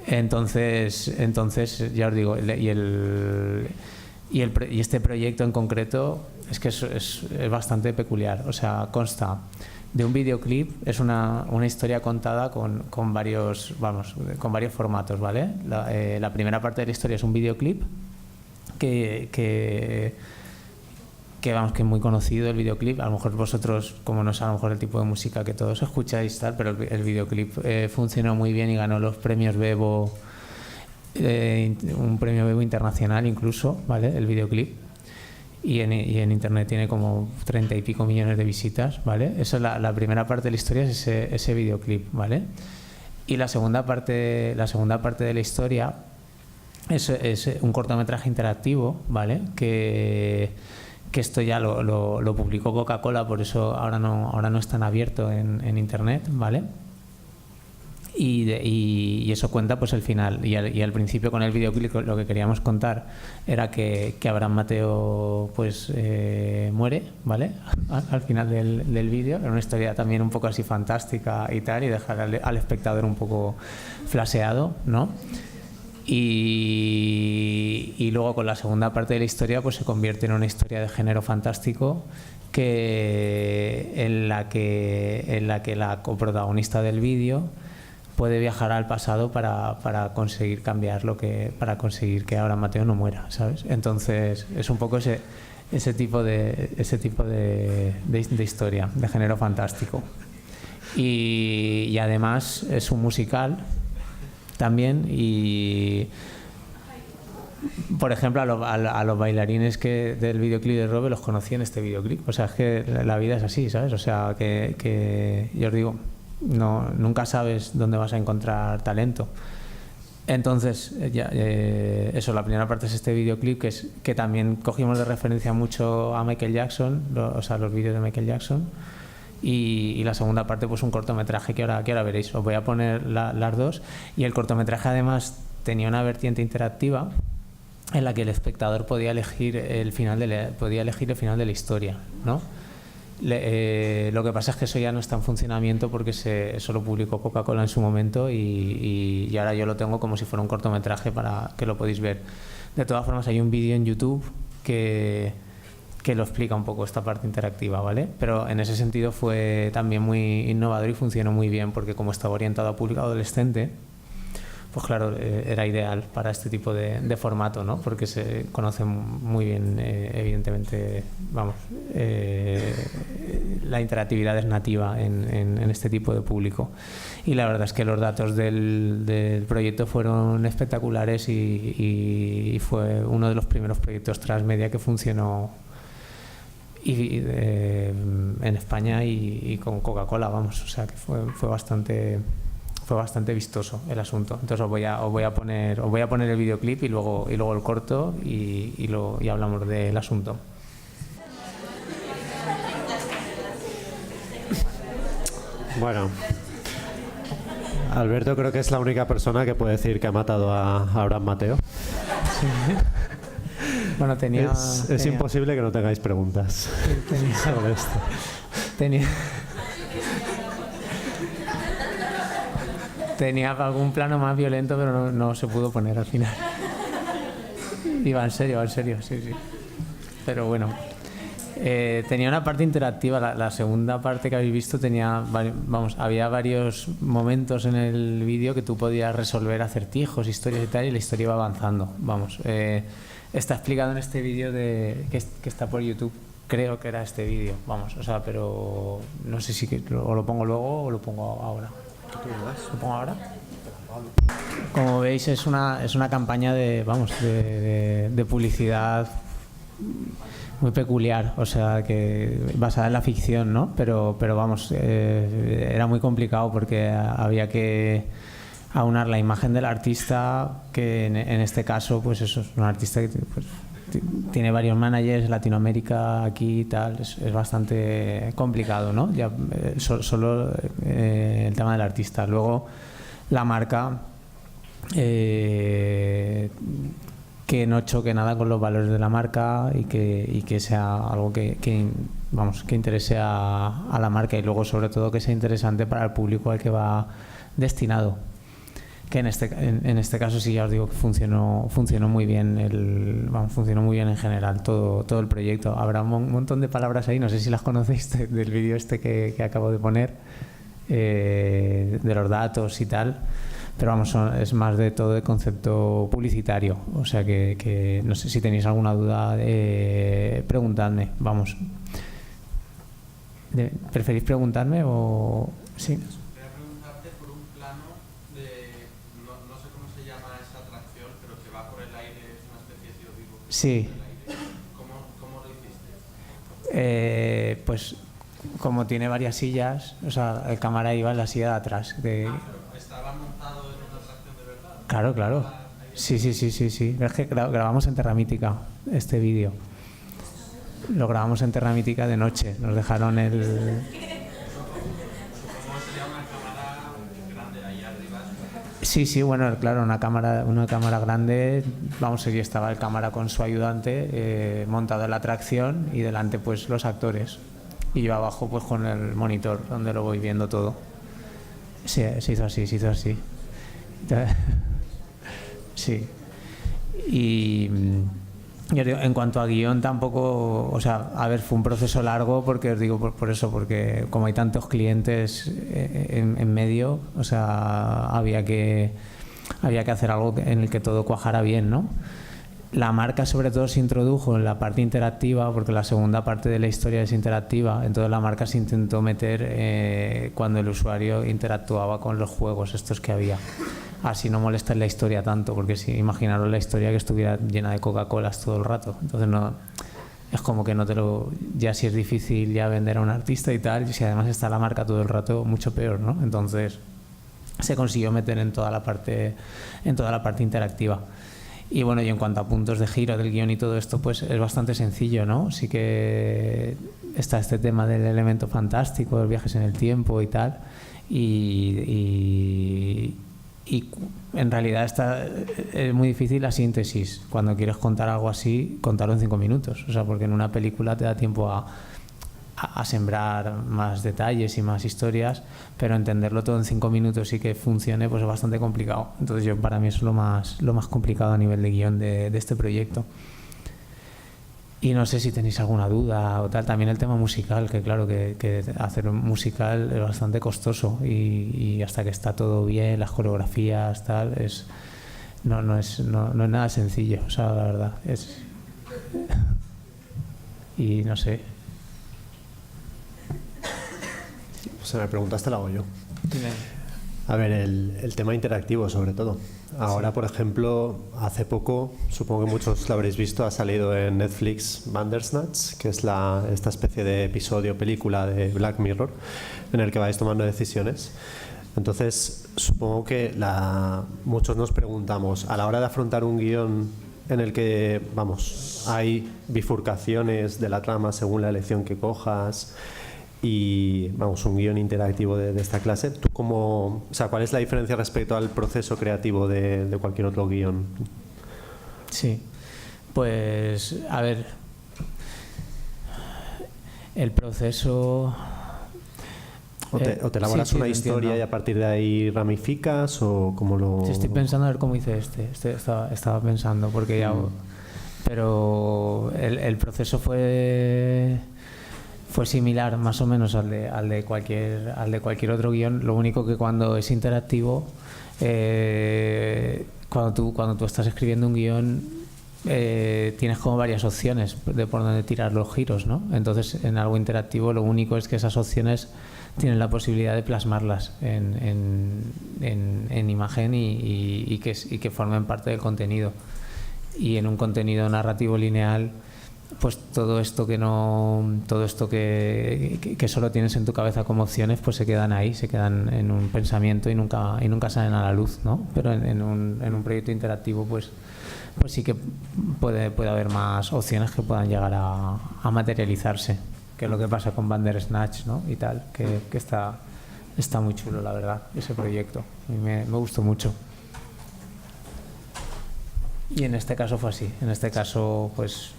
Entonces ya os digo, y este proyecto en concreto es que es bastante peculiar. O sea, consta de un videoclip, es una historia contada con varios formatos, ¿vale? La primera parte de la historia es un videoclip que es muy conocido el videoclip. A lo mejor vosotros, como no es a lo mejor el tipo de música que todos escucháis tal, pero el videoclip funcionó muy bien y ganó los premios Bebo, un premio Bebo internacional incluso, ¿vale? El videoclip. Y en internet tiene como 30 y pico millones de visitas, ¿vale? Esa es la primera parte de la historia, es ese videoclip, ¿vale? Y la segunda parte de la historia es un cortometraje interactivo, ¿vale? Que esto ya lo publicó Coca-Cola, por eso ahora no es tan abierto en internet, ¿vale? Y eso cuenta pues el final. Y al principio con el videoclip lo que queríamos contar era que Abraham Mateo pues muere, ¿vale? Al final del vídeo. Era una historia también un poco así fantástica y tal, y dejar al espectador un poco flaseado, ¿no? Y luego con la segunda parte de la historia pues se convierte en una historia de género fantástico en la que la coprotagonista del vídeo puede viajar al pasado para conseguir cambiar para conseguir que Abraham Mateo no muera, ¿sabes? Entonces es un poco ese tipo de historia de género fantástico. Y además es un musical también, y por ejemplo a los bailarines del videoclip de Robe los conocí en este videoclip. O sea, es que la vida es así, ¿sabes? O sea, que yo os digo, nunca sabes dónde vas a encontrar talento. Entonces eso, la primera parte es este videoclip que también cogimos de referencia mucho a Michael Jackson, los vídeos de Michael Jackson. Y la segunda parte pues un cortometraje que ahora veréis. Os voy a poner las dos. Y el cortometraje además tenía una vertiente interactiva en la que el espectador podía elegir el final de la historia, ¿no? Lo que pasa es que eso ya no está en funcionamiento porque eso lo publicó Coca-Cola en su momento y ahora yo lo tengo como si fuera un cortometraje para que lo podéis ver. De todas formas hay un vídeo en YouTube que lo explica un poco esta parte interactiva, ¿vale? Pero en ese sentido fue también muy innovador y funcionó muy bien porque como estaba orientado a público adolescente, pues claro, era ideal para este tipo de formato, ¿no? Porque se conoce muy bien, evidentemente, la interactividad es nativa en este tipo de público. Y la verdad es que los datos del proyecto fueron espectaculares y fue uno de los primeros proyectos transmedia que funcionó en España y con Coca-Cola, o sea que fue bastante vistoso el asunto. Entonces os voy a poner el videoclip y luego el corto y hablamos del asunto. Bueno, Alberto creo que es la única persona que puede decir que ha matado a Abraham Mateo. Sí. Bueno, es imposible que no tengáis preguntas sobre esto. Tenía algún plano más violento, pero no se pudo poner al final. Iba en serio, sí. Pero bueno, tenía una parte interactiva. La segunda parte que habéis visto tenía, había varios momentos en el vídeo que tú podías resolver acertijos, historias y tal, y la historia iba avanzando. Está explicado en este vídeo que está por YouTube. Creo que era este vídeo, pero no sé si o lo pongo luego o lo pongo ahora. ¿Lo pongo ahora? Como veis, es una campaña de publicidad muy peculiar, que basada en la ficción, ¿no? Pero era muy complicado porque había que aunar la imagen del artista, que en este caso, pues eso, es un artista que tiene varios managers en Latinoamérica, aquí y tal, es bastante complicado, ¿no? Ya solo el tema del artista. Luego la marca, que no choque nada con los valores de la marca y que sea algo que interese a la marca, y luego sobre todo que sea interesante para el público al que va destinado. Que en este caso sí, ya os digo que funcionó muy bien funcionó muy bien en general todo el proyecto. Habrá un montón de palabras ahí, no sé si las conocéis del vídeo que acabo de poner, de los datos y tal, pero es más de todo de concepto publicitario, o sea que no sé si tenéis alguna duda, preguntadme, ¿preferís preguntarme o...? Sí. Sí. ¿Cómo lo hiciste? Pues como tiene varias sillas, el cámara iba en la silla de atrás. Pero ¿estaba montado en una atracción de verdad? Claro. Sí. Es que grabamos en Terra Mítica este vídeo. Lo grabamos en Terra Mítica de noche. Nos dejaron ¿Cómo sería una cámara grande ahí arriba? Sí, bueno, claro, una cámara grande, allí estaba el cámara con su ayudante montado en la atracción, y delante pues los actores, y yo abajo pues con el monitor donde lo voy viendo todo. Sí, se hizo así. Sí. Y en cuanto a guión tampoco, fue un proceso largo, porque os digo por eso, porque como hay tantos clientes en medio, había que hacer algo en el que todo cuajara bien, ¿no? La marca sobre todo se introdujo en la parte interactiva, porque la segunda parte de la historia es interactiva. Entonces la marca se intentó meter cuando el usuario interactuaba con los juegos estos que había. Así no molesta en la historia tanto, porque si imaginaros la historia que estuviera llena de Coca-Colas todo el rato, entonces no, es como que no te lo, ya si es difícil ya vender a un artista y tal, y si además está la marca todo el rato, mucho peor, ¿no? Entonces se consiguió meter en toda la parte interactiva. Y bueno, y en cuanto a puntos de giro del guión y todo esto, pues es bastante sencillo, ¿no? Sí que está este tema del elemento fantástico, los viajes en el tiempo y tal, y en realidad es muy difícil la síntesis. Cuando quieres contar algo así, contarlo en 5 minutos, porque en una película te da tiempo a sembrar más detalles y más historias, pero entenderlo todo en 5 minutos y que funcione, pues es bastante complicado. Entonces para mí es lo más complicado a nivel de guión de este proyecto. Y no sé si tenéis alguna duda o tal. También el tema musical, que claro, que hacer un musical es bastante costoso, y hasta que está todo bien, las coreografías, tal, no es nada sencillo, la verdad. Y no sé. Si me preguntaste, la hago yo. Dime. A ver, el tema interactivo sobre todo. Ahora, por ejemplo, hace poco, supongo que muchos lo habréis visto, ha salido en Netflix Bandersnatch, que es esta especie de episodio, película de Black Mirror, en el que vais tomando decisiones. Entonces, supongo que muchos nos preguntamos, a la hora de afrontar un guión en el que, hay bifurcaciones de la trama según la elección que cojas, y un guión interactivo de esta clase, ¿tú cuál es la diferencia respecto al proceso creativo de cualquier otro guión? Sí, pues a ver, el proceso... ¿O te elaboras una historia y a partir de ahí ramificas, o cómo lo...? Sí, estoy pensando a ver cómo hice estaba pensando, porque ya... pero el proceso fue similar más o menos al de cualquier otro guión. Lo único que cuando es interactivo, cuando tú estás escribiendo un guión, tienes como varias opciones de por dónde tirar los giros, ¿no? Entonces, en algo interactivo lo único es que esas opciones tienen la posibilidad de plasmarlas en imagen y que formen parte del contenido. Y en un contenido narrativo lineal, pues todo esto que solo tienes en tu cabeza como opciones, pues se quedan ahí, se quedan en un pensamiento y nunca salen a la luz, ¿no? Pero en un proyecto interactivo, pues sí que puede haber más opciones que puedan llegar a materializarse, que es lo que pasa con Bandersnatch, ¿no? Y tal, que está muy chulo, la verdad, ese proyecto. A mí me gustó mucho. Y en este caso fue así. En este caso, pues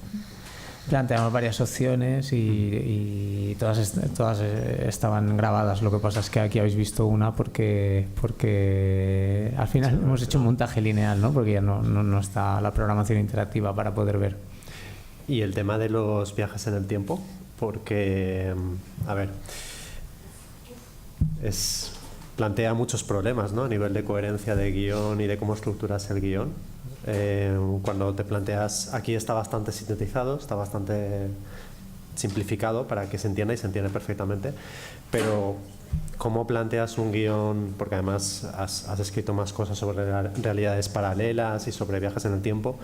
planteamos varias opciones y todas estaban grabadas. Lo que pasa es que aquí habéis visto una porque al final hemos hecho un montaje lineal, ¿no? Porque ya no está la programación interactiva para poder ver. Y el tema de los viajes en el tiempo, porque, a ver, plantea muchos problemas, ¿no? A nivel de coherencia de guión y de cómo estructuras el guión. Cuando te planteas, aquí está bastante sintetizado, está bastante simplificado para que se entienda y se entiende perfectamente, pero ¿cómo planteas un guión? Porque además has escrito más cosas sobre realidades paralelas y sobre viajes en el tiempo.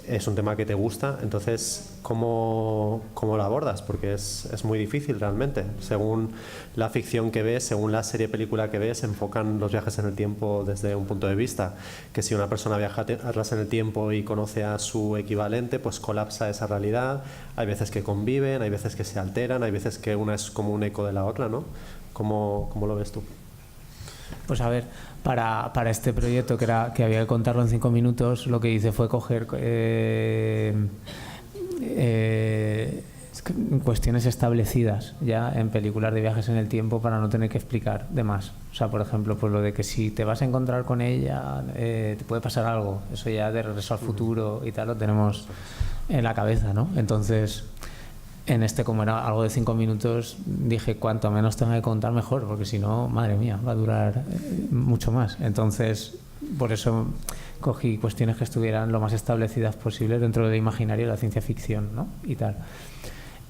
Es un tema que te gusta, entonces ¿cómo lo abordas? Porque es muy difícil realmente. Según la ficción que ves, según la serie película que ves, enfocan los viajes en el tiempo desde un punto de vista que si una persona viaja atrás en el tiempo y conoce a su equivalente, pues colapsa esa realidad. Hay veces que conviven, hay veces que se alteran, hay veces que una es como un eco de la otra, ¿no? ¿Cómo lo ves tú? Pues a ver, para este proyecto que había que contarlo en 5 minutos, lo que hice fue coger cuestiones establecidas ya en películas de viajes en el tiempo para no tener que explicar de más. O sea, por ejemplo, pues lo de que si te vas a encontrar con ella, te puede pasar algo. Eso ya de Regreso al Futuro y tal lo tenemos en la cabeza, ¿no? Entonces, en este, como era algo de 5 minutos, dije cuanto menos tenga que contar mejor, porque si no, madre mía, va a durar mucho más. Entonces, por eso cogí cuestiones que estuvieran lo más establecidas posible dentro del imaginario de la ciencia ficción, ¿no? Y tal.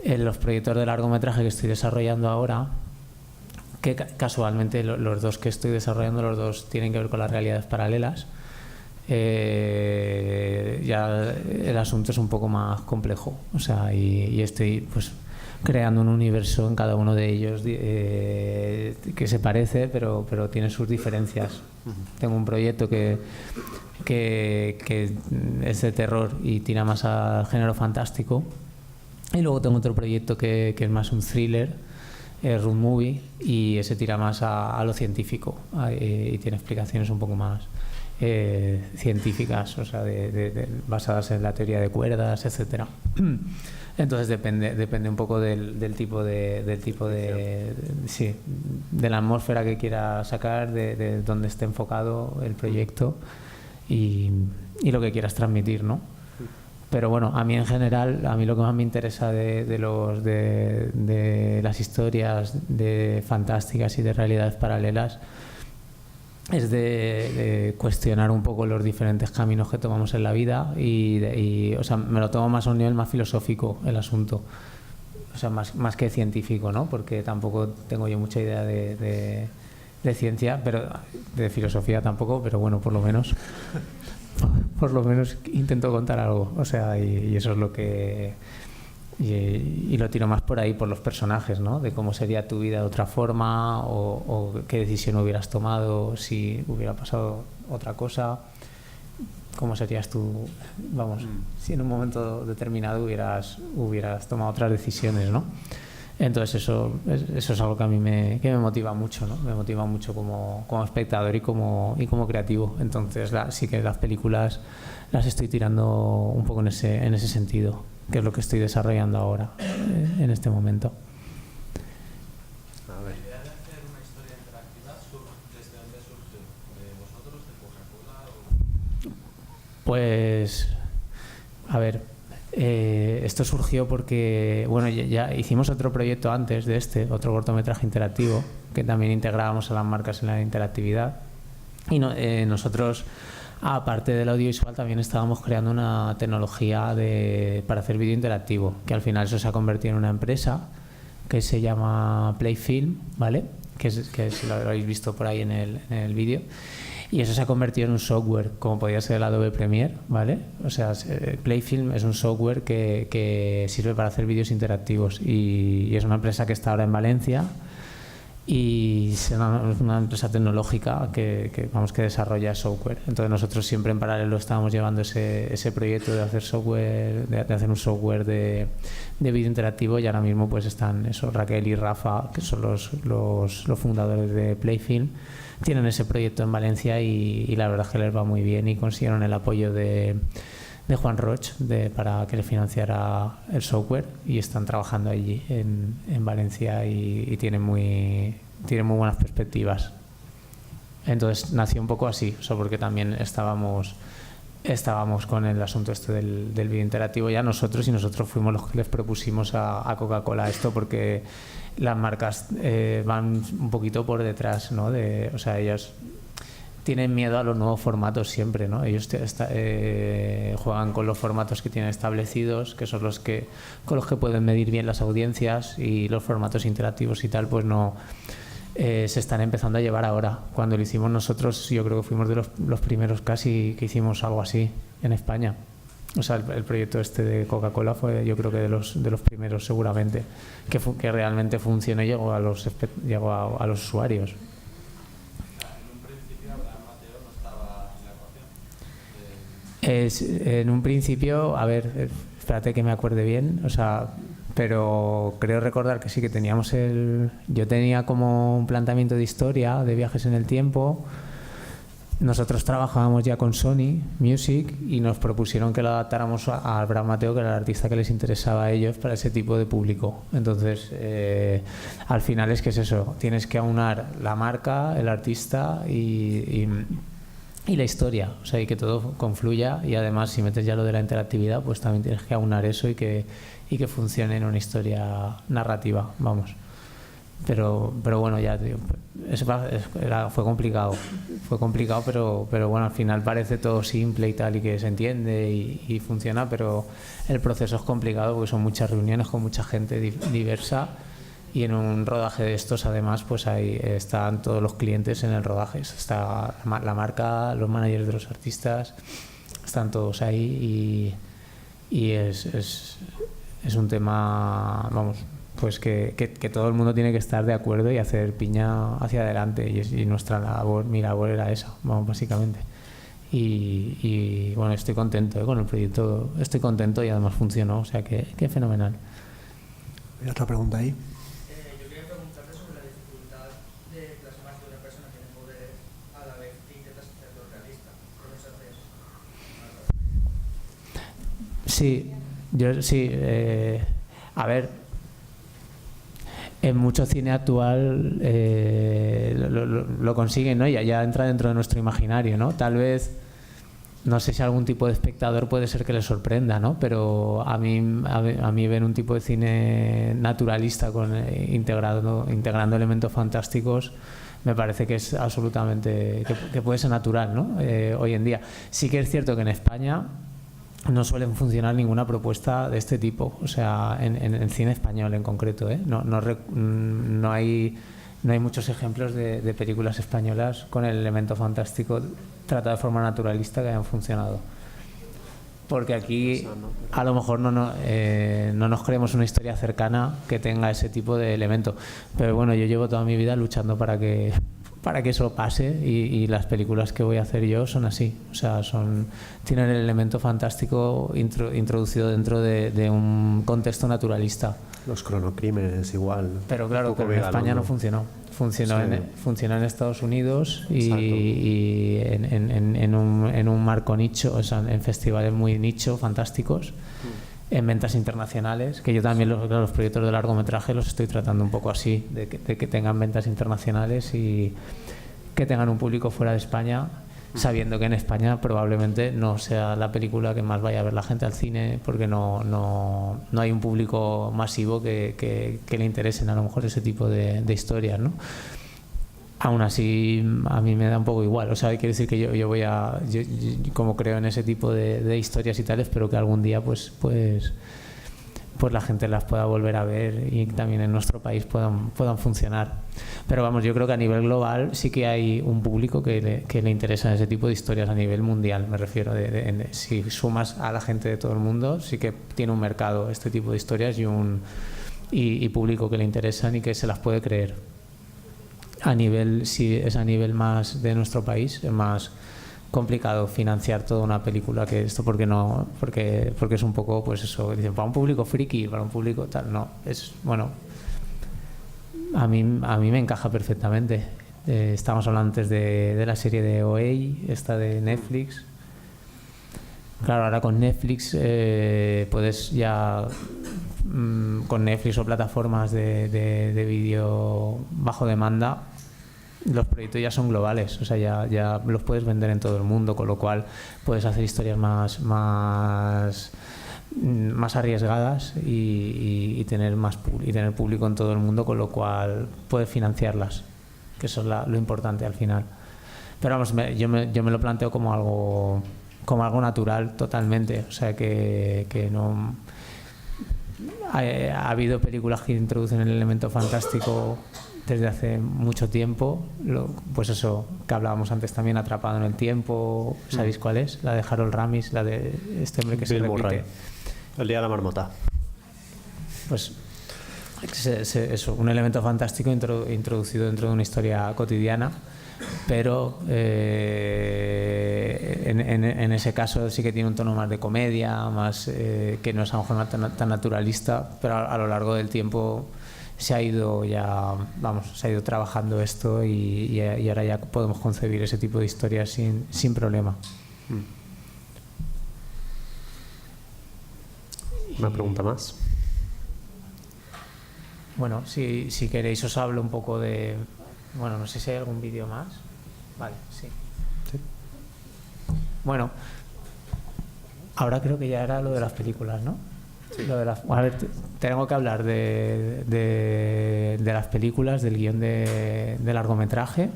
En los proyectos de largometraje que estoy desarrollando ahora, que casualmente los dos que estoy desarrollando, los dos tienen que ver con las realidades paralelas, ya el asunto es un poco más complejo, o sea, y estoy pues creando un universo en cada uno de ellos que se parece, pero tiene sus diferencias. Tengo un proyecto que es de terror y tira más al género fantástico, y luego tengo otro proyecto que es más un thriller, road movie, y ese tira más a lo científico y tiene explicaciones un poco más científicas, o sea, basadas en la teoría de cuerdas, etcétera. Entonces depende un poco del tipo de la atmósfera que quiera sacar, de dónde esté enfocado el proyecto y lo que quieras transmitir, ¿no? Pero bueno, a mí en general, a mí lo que más me interesa de las historias de fantásticas y de realidades paralelas es de cuestionar un poco los diferentes caminos que tomamos en la vida y o sea, me lo tomo más a un nivel más filosófico el asunto, o sea, más que científico, ¿no? Porque tampoco tengo yo mucha idea de ciencia, pero de filosofía tampoco, pero bueno, por lo menos intento contar algo, o sea, y eso es lo que y lo tiro más por ahí, por los personajes, ¿no? De cómo sería tu vida de otra forma o qué decisión hubieras tomado si hubiera pasado otra cosa, cómo serías tú, vamos, si en un momento determinado hubieras tomado otras decisiones, ¿no? Entonces eso es algo que a mí me motiva mucho, ¿no? Me motiva mucho como espectador y como creativo. Entonces sí que las películas las estoy tirando un poco en ese sentido, que es lo que estoy desarrollando ahora, en este momento. La idea de hacer una historia interactiva, ¿desde dónde surgió? ¿De vosotros, de Coca-Cola? Pues, a ver, esto surgió porque, bueno, ya hicimos otro proyecto antes de este, otro cortometraje interactivo, que también integrábamos a las marcas en la interactividad. Y nosotros, aparte del audiovisual, también estábamos creando una tecnología para hacer vídeo interactivo, que al final eso se ha convertido en una empresa que se llama Playfilm, ¿vale? Que si lo habéis visto por ahí en el vídeo. Y eso se ha convertido en un software, como podía ser el Adobe Premiere, ¿vale? O sea, Playfilm es un software que sirve para hacer vídeos interactivos y es una empresa que está ahora en Valencia y es una empresa tecnológica que desarrolla software. Entonces nosotros siempre en paralelo estábamos llevando ese proyecto de hacer software, de hacer un software de vídeo interactivo, y ahora mismo pues están Raquel y Rafa, que son los fundadores de Playfilm, tienen ese proyecto en Valencia y la verdad es que les va muy bien y consiguieron el apoyo de Juan Roch para que le financiara el software, y están trabajando allí en Valencia y tienen muy buenas perspectivas. Entonces nació un poco así, porque también estábamos con el asunto este del vídeo interactivo ya nosotros, y nosotros fuimos los que les propusimos a Coca-Cola esto, porque las marcas van un poquito por detrás, ¿no? O sea, ellas tienen miedo a los nuevos formatos siempre, ¿no? Ellos juegan con los formatos que tienen establecidos, que son con los que pueden medir bien las audiencias, y los formatos interactivos y tal, pues no se están empezando a llevar ahora. Cuando lo hicimos nosotros, yo creo que fuimos de los primeros casi que hicimos algo así en España. O sea, el proyecto este de Coca-Cola fue, yo creo que de los primeros seguramente, que realmente funcionó y llegó a los usuarios. En un principio, a ver, espérate que me acuerde bien, o sea, pero creo recordar que sí, que yo tenía como un planteamiento de historia, de viajes en el tiempo. Nosotros trabajábamos ya con Sony Music y nos propusieron que lo adaptáramos a Abraham Mateo, que era el artista que les interesaba a ellos para ese tipo de público. Entonces, al final es que es eso, tienes que aunar la marca, el artista y la historia, o sea, y que todo confluya, y además si metes ya lo de la interactividad, pues también tienes que aunar eso y que funcione en una historia narrativa, vamos. Pero bueno, ya digo, fue complicado, pero bueno, al final parece todo simple y tal, y que se entiende y funciona, pero el proceso es complicado porque son muchas reuniones con mucha gente diversa. Y en un rodaje de estos, además, pues ahí están todos los clientes en el rodaje. Está la marca, los managers de los artistas, están todos ahí y es un tema, vamos, pues que todo el mundo tiene que estar de acuerdo y hacer piña hacia adelante. Y nuestra labor, mi labor era esa, vamos, básicamente. Y bueno, estoy contento con el proyecto, estoy contento y además funcionó, o sea que fenomenal. ¿Hay otra pregunta ahí? Sí, a ver, en mucho cine actual lo consiguen, ¿no? Ya entra dentro de nuestro imaginario, ¿no? Tal vez, no sé si algún tipo de espectador puede ser que le sorprenda, ¿no? Pero a mí ver un tipo de cine naturalista integrando elementos fantásticos, me parece que es absolutamente, que puede ser natural, ¿no? Hoy en día. Sí que es cierto que en España no suelen funcionar ninguna propuesta de este tipo, o sea, en cine español en concreto, ¿eh? No hay muchos ejemplos de películas españolas con el elemento fantástico tratado de forma naturalista que hayan funcionado. Porque aquí a lo mejor no nos creemos una historia cercana que tenga ese tipo de elemento. Pero bueno, yo llevo toda mi vida luchando para que eso pase, y las películas que voy a hacer yo son así, o sea, tienen el elemento fantástico introducido dentro de un contexto naturalista. Los cronocrímenes igual. Pero claro, en España no funcionó. Funcionó en Estados Unidos y en un marco nicho, o sea, en festivales muy nicho, fantásticos. En ventas internacionales, que yo también los proyectos de largometraje los estoy tratando un poco así, de que tengan ventas internacionales y que tengan un público fuera de España, sabiendo que en España probablemente no sea la película que más vaya a ver la gente al cine, porque no hay un público masivo que le interesen a lo mejor ese tipo de historias, ¿no? Aún así, a mí me da un poco igual. O sea, quiere decir que yo voy a... Yo como creo en ese tipo de historias y tal, espero que algún día pues la gente las pueda volver a ver y también en nuestro país puedan funcionar. Pero vamos, yo creo que a nivel global sí que hay un público que le interesa ese tipo de historias a nivel mundial, me refiero. Si sumas a la gente de todo el mundo, sí que tiene un mercado este tipo de historias y público que le interesan y que se las puede creer. Si es a nivel más de nuestro país, es más complicado financiar toda una película que esto, porque es un poco, pues eso, dicen, para un público friki, para un público tal, no, es, bueno, a mí me encaja perfectamente. Estamos hablando antes de la serie de OA, esta de Netflix. Claro, ahora con Netflix puedes ya, con Netflix o plataformas de vídeo bajo demanda, los proyectos ya son globales, o sea, ya los puedes vender en todo el mundo, con lo cual puedes hacer historias más arriesgadas y tener público en todo el mundo, con lo cual puedes financiarlas, que eso es lo importante al final. Pero vamos, yo me lo planteo como algo natural totalmente, o sea, que no... Ha habido películas que introducen el elemento fantástico desde hace mucho tiempo, pues eso que hablábamos antes también, Atrapado en el tiempo, ¿sabéis cuál es? La de Harold Ramis, la de este hombre que Bill se repite. Murray. El día de la marmota. Pues eso, un elemento fantástico introducido dentro de una historia cotidiana, pero en ese caso sí que tiene un tono más de comedia, más que no es a lo mejor tan naturalista, pero a lo largo del tiempo se ha ido trabajando esto y ahora ya podemos concebir ese tipo de historias sin problema. ¿Una pregunta más? Bueno, si queréis os hablo un poco de... Bueno, no sé si hay algún vídeo más. Vale, sí. Bueno, ahora creo que ya era lo de las películas, ¿no? Sí. A ver, tengo que hablar de las películas, del guión de largometraje,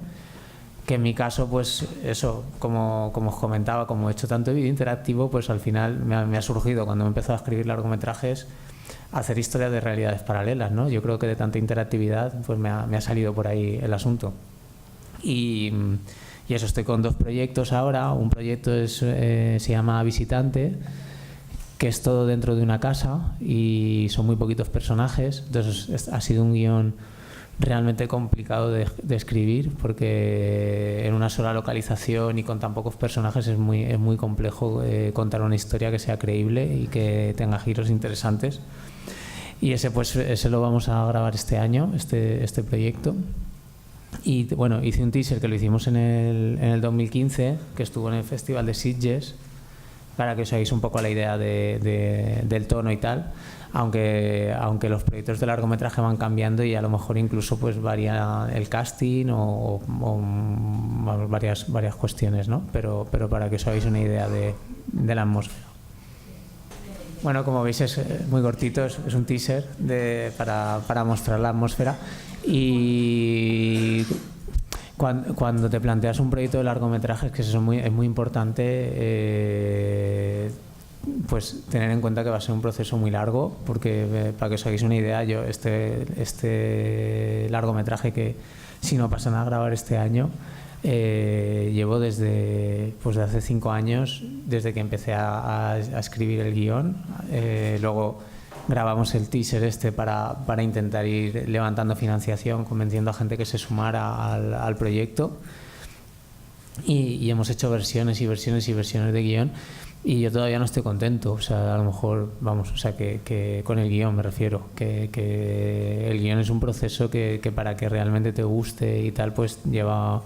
que en mi caso, pues eso, como os comentaba, como he hecho tanto vídeo interactivo, pues al final me ha surgido, cuando me empezó a escribir largometrajes, hacer historias de realidades paralelas, ¿no? Yo creo que de tanta interactividad pues me ha salido por ahí el asunto. Y eso, estoy con 2 proyectos ahora. Un proyecto se llama Visitante, que es todo dentro de una casa y son muy poquitos personajes. Entonces ha sido un guión realmente complicado de escribir, porque en una sola localización y con tan pocos personajes es muy complejo contar una historia que sea creíble y que tenga giros interesantes. Y ese lo vamos a grabar este año, este proyecto. Y bueno, hice un teaser que lo hicimos en el 2015, que estuvo en el Festival de Sitges, para que os hagáis un poco la idea del tono y tal, aunque los proyectos de largometraje van cambiando y a lo mejor incluso pues varía el casting o varias cuestiones, ¿no? Pero para que os hagáis una idea de la atmósfera. Bueno, como veis es muy cortito, es un teaser para mostrar la atmósfera. Y cuando te planteas un proyecto de largometraje, es que eso es muy importante, pues tener en cuenta que va a ser un proceso muy largo, porque para que os hagáis una idea, yo este largometraje, que si no pasa nada a grabar este año, llevo desde hace 5 años, desde que empecé a escribir el guión. Luego grabamos el teaser para intentar ir levantando financiación, convenciendo a gente que se sumara al proyecto, y hemos hecho versiones y versiones y versiones de guión, y yo todavía no estoy contento. O sea, a lo mejor, que con el guión me refiero, que el guión es un proceso que para que realmente te guste y tal, pues lleva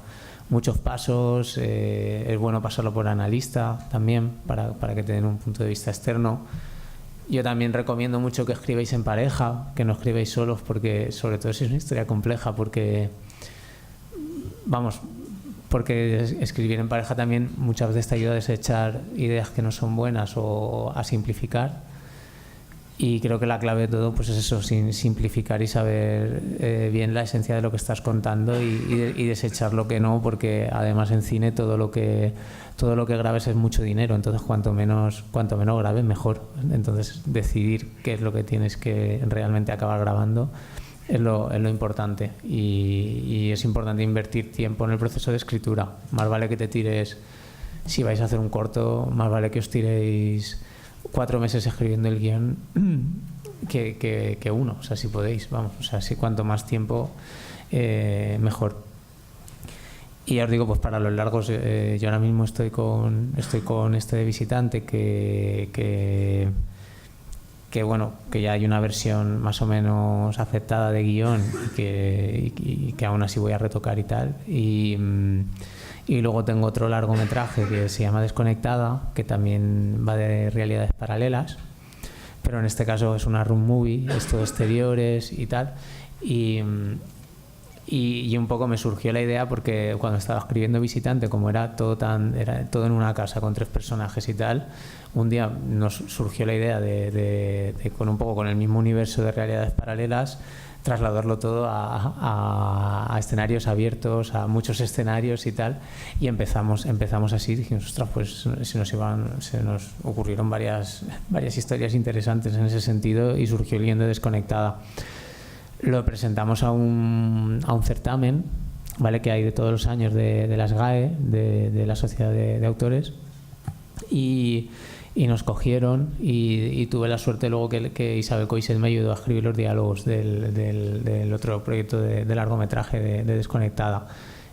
muchos pasos. Es bueno pasarlo por analista también, para que te den un punto de vista externo. Yo también recomiendo mucho que escribáis en pareja, que no escribáis solos, porque sobre todo si es una historia compleja, porque porque escribir en pareja también muchas veces te ayuda a desechar ideas que no son buenas o a simplificar. Y creo que la clave de todo pues es eso, simplificar y saber bien la esencia de lo que estás contando y desechar lo que no, porque además en cine todo lo que grabes es mucho dinero, entonces cuanto menos grabes mejor. Entonces decidir qué es lo que tienes que realmente acabar grabando es lo importante, y es importante invertir tiempo en el proceso de escritura. Más vale que te tires, si vais a hacer un corto, más vale que os tiréis 4 meses escribiendo el guión que uno, o sea, si podéis, vamos, o sea, si cuanto más tiempo mejor. Y ya os digo, pues para los largos, yo ahora mismo estoy con este de Visitante que bueno, que ya hay una versión más o menos aceptada de guión y que aún así voy a retocar y tal. Y luego tengo otro largometraje que se llama Desconectada, que también va de realidades paralelas, pero en este caso es una room movie, es todo exteriores y tal. Y un poco me surgió la idea porque cuando estaba escribiendo Visitante, como era todo en una casa con 3 personajes y tal, un día nos surgió la idea de con un poco con el mismo universo de realidades paralelas, trasladarlo todo a escenarios abiertos, a muchos escenarios y tal, y empezamos así. Dijimos, ostras, pues se nos ocurrieron varias historias interesantes en ese sentido, y surgió el guión de Desconectada. Lo presentamos a un certamen, ¿vale?, que hay de todos los años de las GAE, de la Sociedad de Autores, y nos cogieron, y tuve la suerte luego que Isabel Coixet me ayudó a escribir los diálogos del otro proyecto de largometraje de Desconectada.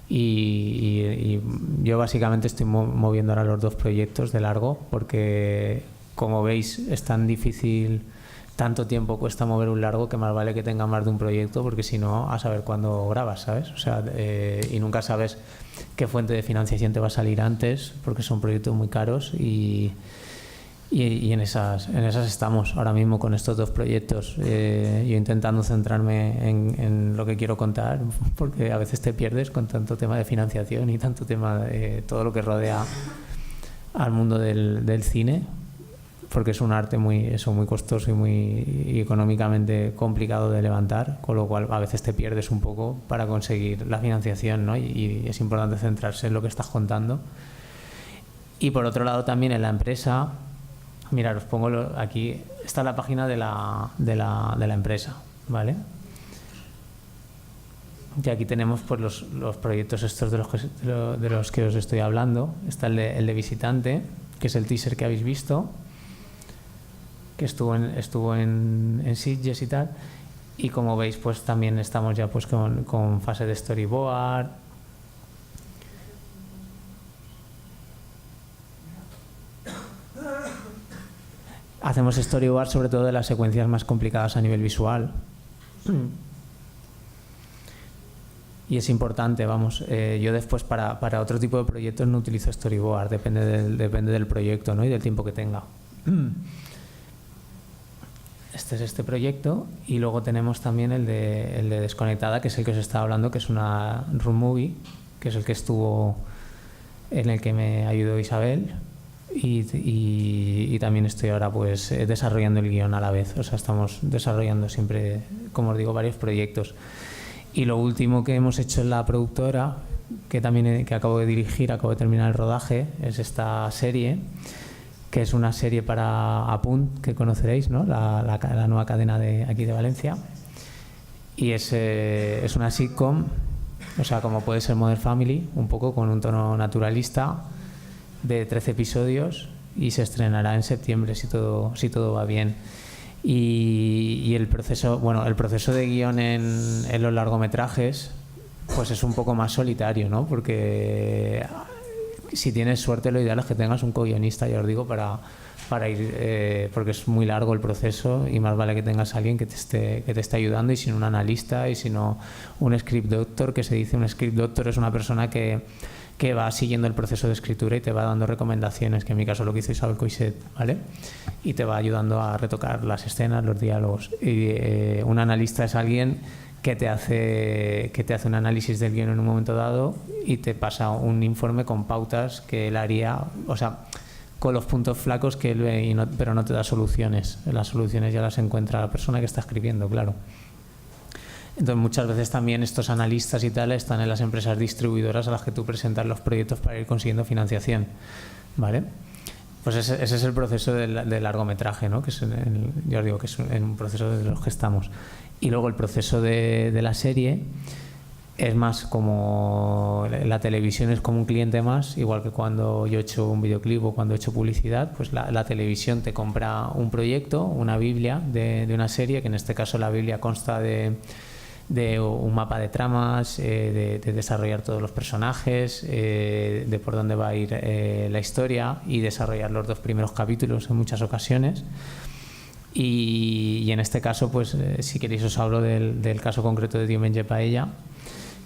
Y yo básicamente estoy moviendo ahora los 2 proyectos de largo, porque como veis es tan difícil, tanto tiempo cuesta mover un largo, que más vale que tenga más de un proyecto, porque si no, a saber cuándo grabas, ¿sabes? O sea, y nunca sabes qué fuente de financiación te va a salir antes, porque son proyectos muy caros, y en esas estamos ahora mismo con estos 2 proyectos. Yo intentando centrarme en lo que quiero contar, porque a veces te pierdes con tanto tema de financiación y tanto tema de todo lo que rodea al mundo del cine, porque es un arte muy costoso y muy económicamente complicado de levantar, con lo cual a veces te pierdes un poco para conseguir la financiación, ¿no? Y es importante centrarse en lo que estás contando. Y por otro lado también en la empresa, mirad, os pongo aquí, está la página de la empresa, ¿vale? Y aquí tenemos pues los proyectos estos de los que os estoy hablando. Está el de Visitante, que es el teaser que habéis visto, que estuvo en Sitges y tal. Y como veis, pues también estamos ya pues con fase de storyboard. Hacemos storyboard sobre todo de las secuencias más complicadas a nivel visual. Y es importante, vamos, yo después para otro tipo de proyectos no utilizo storyboard, depende del proyecto, ¿no?, y del tiempo que tenga. Este es este proyecto, y luego tenemos también el de Desconectada, que es el que os estaba hablando, que es una room movie, que es el que estuvo, en el que me ayudó Isabel, y también estoy ahora pues desarrollando el guión a la vez. O sea, estamos desarrollando siempre, como os digo, varios proyectos. Y lo último que hemos hecho en la productora, que acabo de dirigir, acabo de terminar el rodaje, es esta serie, que es una serie para Apunt, que conoceréis, ¿no?, la nueva cadena de aquí de Valencia. Y es una sitcom, o sea, como puede ser Modern Family, un poco con un tono naturalista, de 13 episodios, y se estrenará en septiembre si todo va bien. Y el proceso de guión en los largometrajes pues es un poco más solitario, ¿no?, porque si tienes suerte lo ideal es que tengas un co-guionista, ya os digo, para ir, porque es muy largo el proceso, y más vale que tengas a alguien que te esté ayudando, y sin un analista, y sino un script doctor, que se dice. Un script doctor es una persona que va siguiendo el proceso de escritura y te va dando recomendaciones, que en mi caso lo que hizo Isabel Coixet, ¿vale?, y te va ayudando a retocar las escenas, los diálogos. Y un analista es alguien que te hace un análisis del guión en un momento dado y te pasa un informe con pautas que él haría, o sea, con los puntos flacos que él ve, pero no te da soluciones. Las soluciones ya las encuentra la persona que está escribiendo, claro. Entonces muchas veces también estos analistas y tal están en las empresas distribuidoras a las que tú presentas los proyectos para ir consiguiendo financiación, ¿vale? Pues ese es el proceso del largometraje, ¿no? Que es yo os digo que es un proceso de los que estamos. Y luego el proceso de la serie es más como la televisión es como un cliente más, igual que cuando yo he hecho un videoclip o cuando he hecho publicidad, pues la televisión te compra un proyecto, una biblia de una serie, que en este caso la biblia consta de un mapa de tramas, de desarrollar todos los personajes, de por dónde va a ir la historia y desarrollar los 2 primeros capítulos en muchas ocasiones. Y en este caso, pues si queréis os hablo del caso concreto de Diumenge Paella,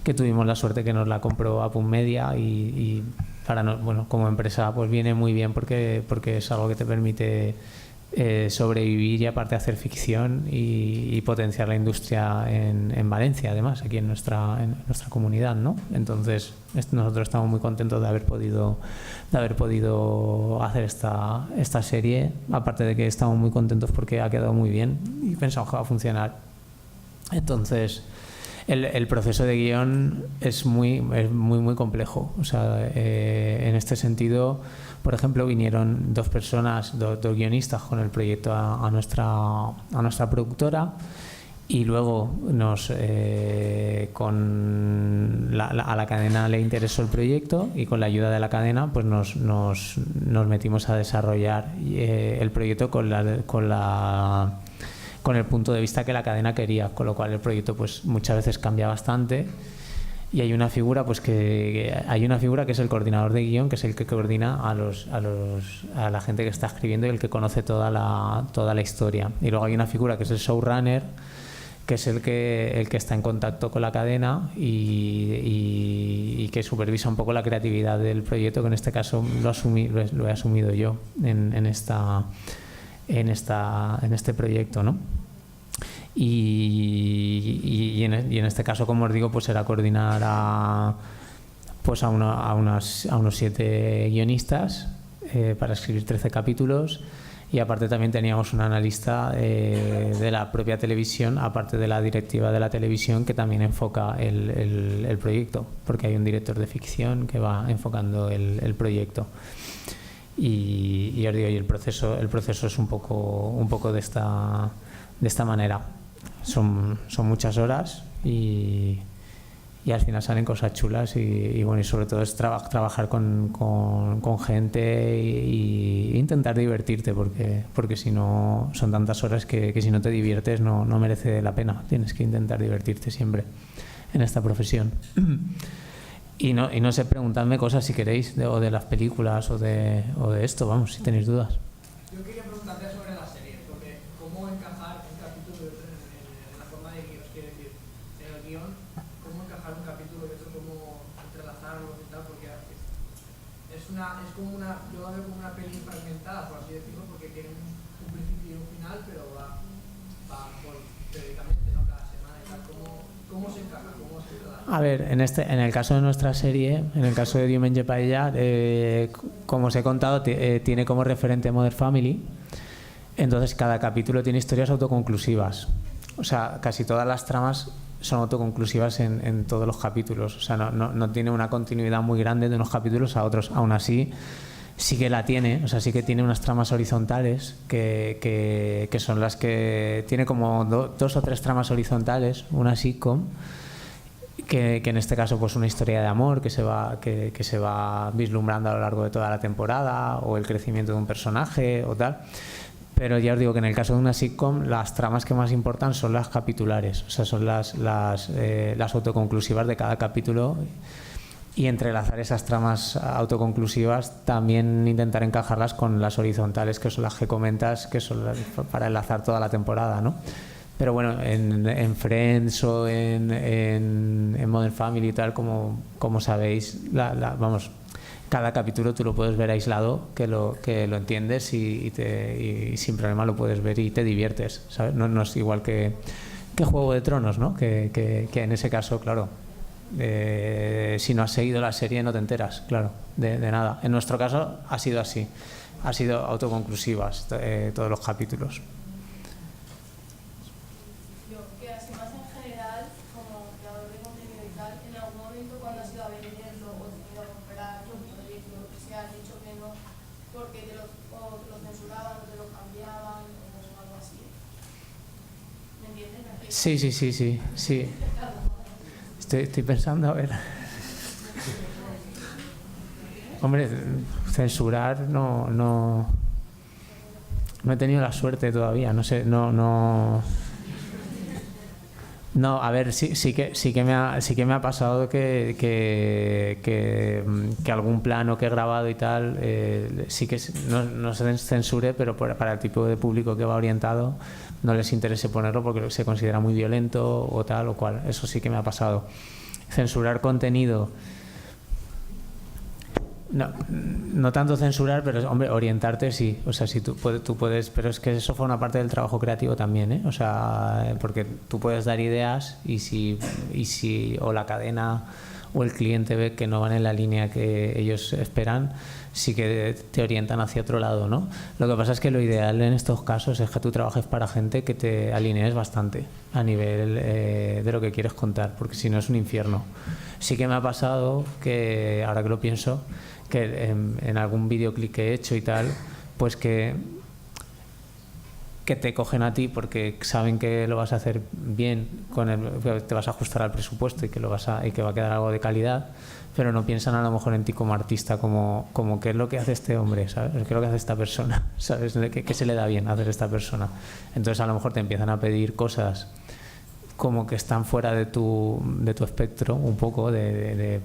que tuvimos la suerte que nos la compró Apun Media y para bueno, como empresa pues viene muy bien porque es algo que te permite sobrevivir y aparte hacer ficción y potenciar la industria en Valencia, además, aquí en nuestra comunidad, ¿no? Entonces nosotros estamos muy contentos de haber podido hacer esta serie, aparte de que estamos muy contentos porque ha quedado muy bien y pensamos que va a funcionar. Entonces el proceso de guión es muy complejo, o sea, en este sentido, por ejemplo, vinieron 2 personas, dos guionistas con el proyecto a nuestra productora y luego a la cadena le interesó el proyecto y con la ayuda de la cadena pues nos metimos a desarrollar el proyecto con el punto de vista que la cadena quería, con lo cual el proyecto pues muchas veces cambia bastante y hay una figura pues que es el coordinador de guión, que es el que coordina a la gente que está escribiendo y el que conoce toda la historia, y luego hay una figura que es el showrunner, que es el que está en contacto con la cadena y que supervisa un poco la creatividad del proyecto, que en este caso lo he asumido yo en este proyecto, ¿no? Y en este caso, como os digo, pues era coordinar a unos 7 guionistas para escribir 13 capítulos, y aparte también teníamos un analista de la propia televisión, aparte de la directiva de la televisión, que también enfoca el proyecto, porque hay un director de ficción que va enfocando el proyecto. Y os digo, y el proceso es un poco de esta manera. Son muchas horas y al final salen cosas chulas y bueno, y sobre todo es trabajar con gente e intentar divertirte, porque si no son tantas horas que si no te diviertes no merece la pena. Tienes que intentar divertirte siempre en esta profesión. Y no sé, preguntadme cosas si queréis, o de las películas o de esto, vamos, si tenéis dudas. Yo quería preguntarte sobre la serie, porque cómo encajar un capítulo en la forma de guión, quiero decir, en el guión, cómo encajar un capítulo y otro, cómo entrelazarlos y tal, porque yo la veo como una peli fragmentada, por así decirlo, porque tiene un principio y un final, pero va periódicamente, ¿no? Cada semana y tal. ¿Cómo se encaja? ¿Cómo se entrelaza? A ver, en el caso de nuestra serie, en el caso de Diumenge Paella, como os he contado, tiene como referente Modern Family. Entonces cada capítulo tiene historias autoconclusivas. O sea, casi todas las tramas son autoconclusivas en todos los capítulos. O sea, no tiene una continuidad muy grande de unos capítulos a otros. Aún así, sí que la tiene. O sea, sí que tiene unas tramas horizontales que son las que... Tiene como 2 o 3 tramas horizontales, una sitcom, que en este caso pues una historia de amor que se va vislumbrando a lo largo de toda la temporada, o el crecimiento de un personaje o tal. Pero ya os digo que en el caso de una sitcom las tramas que más importan son las capitulares, o sea, son las autoconclusivas de cada capítulo, y entrelazar esas tramas autoconclusivas también intentar encajarlas con las horizontales, que son las que comentas, que son para enlazar toda la temporada, ¿no? Pero bueno, en Friends o en Modern Family y tal, como sabéis, vamos, cada capítulo tú lo puedes ver aislado, que lo entiendes y sin problema lo puedes ver y te diviertes, ¿sabes? No es igual que que Juego de Tronos, ¿no? Que en ese caso, claro, si no has seguido la serie no te enteras, claro, de nada. En nuestro caso ha sido así, ha sido autoconclusivas todos los capítulos. Yo, que así más en general, como creador de contenido y tal, en algún momento cuando has ido a venderlo o tenido que comprar un proyecto, lo que sea, has dicho que no, porque te lo censuraban o te lo cambiaban o algo así. ¿Me entiendes? Sí. Estoy pensando, a ver. Hombre, censurar no he tenido la suerte todavía, no sé, no, a ver, sí que me ha pasado que algún plano que he grabado y tal, sí que no se censure, pero para el tipo de público que va orientado no les interese ponerlo porque se considera muy violento o tal o cual. Eso sí que me ha pasado. Censurar contenido, no tanto censurar, pero hombre, orientarte sí. O sea, si tú puedes, pero es que eso forma parte del trabajo creativo también, ¿eh? O sea, porque tú puedes dar ideas y si o la cadena o el cliente ve que no van en la línea que ellos esperan, sí que te orientan hacia otro lado, ¿no? Lo que pasa es que lo ideal en estos casos es que tú trabajes para gente que te alinees bastante a nivel de lo que quieres contar, porque si no es un infierno. Sí que me ha pasado que, ahora que lo pienso, que en algún videoclip que he hecho y tal, pues que te cogen a ti porque saben que lo vas a hacer bien, te vas a ajustar al presupuesto y que va a quedar algo de calidad, pero no piensan a lo mejor en ti como artista, como qué es lo que hace este hombre, ¿sabes? ¿Qué es lo que hace esta persona? ¿Sabes? ¿Qué se le da bien hacer esta persona? Entonces a lo mejor te empiezan a pedir cosas como que están fuera de tu espectro un poco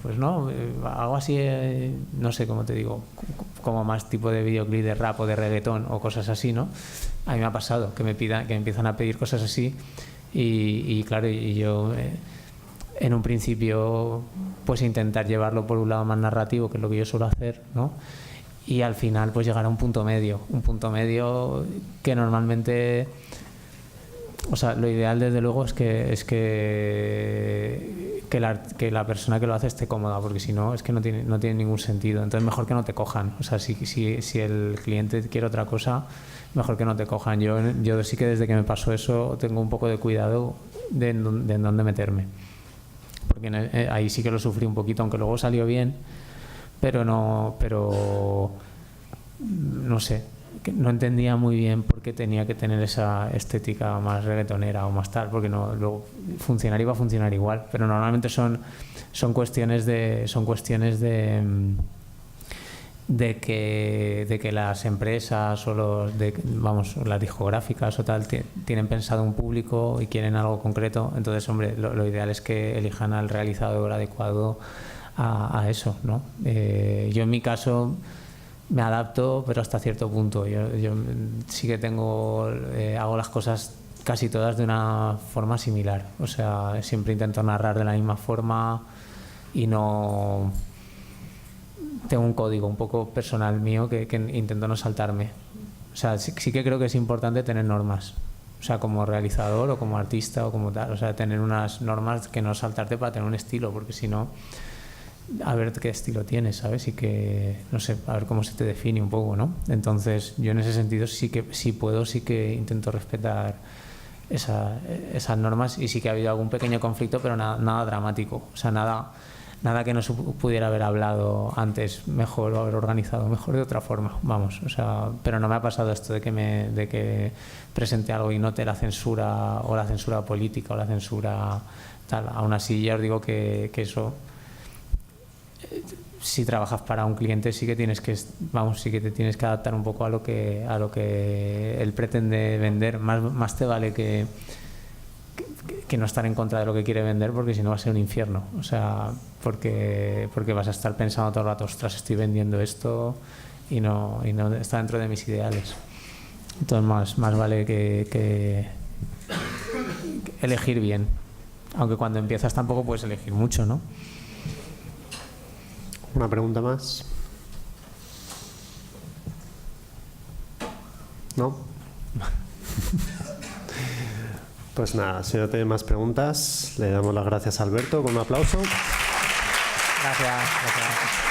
pues no, algo así, no sé cómo te digo, como más tipo de videoclip de rap o de reggaetón o cosas así, ¿no? A mí me ha pasado que me empiezan a pedir cosas así y claro, y yo en un principio pues intentar llevarlo por un lado más narrativo, que es lo que yo suelo hacer, ¿no? Y al final pues llegar a un punto medio que normalmente, o sea, lo ideal desde luego es que la persona que lo hace esté cómoda, porque si no es que no tiene ningún sentido. Entonces mejor que no te cojan. O sea, si el cliente quiere otra cosa, mejor que no te cojan. Yo sí que desde que me pasó eso tengo un poco de cuidado de en dónde meterme, porque ahí sí que lo sufrí un poquito, aunque luego salió bien, pero no sé, que no entendía muy bien por qué tenía que tener esa estética más reggaetonera o más tal, porque no, luego iba a funcionar igual, pero normalmente son cuestiones de que las empresas o las discográficas o tal tienen pensado un público y quieren algo concreto. Entonces, hombre, lo ideal es que elijan al realizador adecuado a eso, ¿no? Yo en mi caso me adapto, pero hasta cierto punto. Yo sí que hago las cosas casi todas de una forma similar. O sea, siempre intento narrar de la misma forma y no... Tengo un código un poco personal mío que intento no saltarme. O sea, sí que creo que es importante tener normas. O sea, como realizador o como artista o como tal. O sea, tener unas normas que no saltarte para tener un estilo, porque si no, a ver qué estilo tienes, ¿sabes? Y que, no sé, a ver cómo se te define un poco, ¿no? Entonces, yo en ese sentido sí que intento respetar esas normas, y sí que ha habido algún pequeño conflicto, pero nada dramático. O sea, nada que no se pudiera haber hablado antes mejor o haber organizado mejor de otra forma, vamos. O sea, pero no me ha pasado esto de que presente algo y note la censura o la censura política o la censura tal. Aún así, ya os digo que eso, si trabajas para un cliente sí que te tienes que adaptar un poco a lo que él pretende vender. Más te vale que no estar en contra de lo que quiere vender, porque si no va a ser un infierno. O sea, porque vas a estar pensando todo el rato, ostras, estoy vendiendo esto y no está dentro de mis ideales. Entonces más vale que elegir bien, aunque cuando empiezas tampoco puedes elegir mucho, ¿no? Una pregunta más. ¿No? Pues nada, si no tiene más preguntas, le damos las gracias a Alberto con un aplauso. Gracias.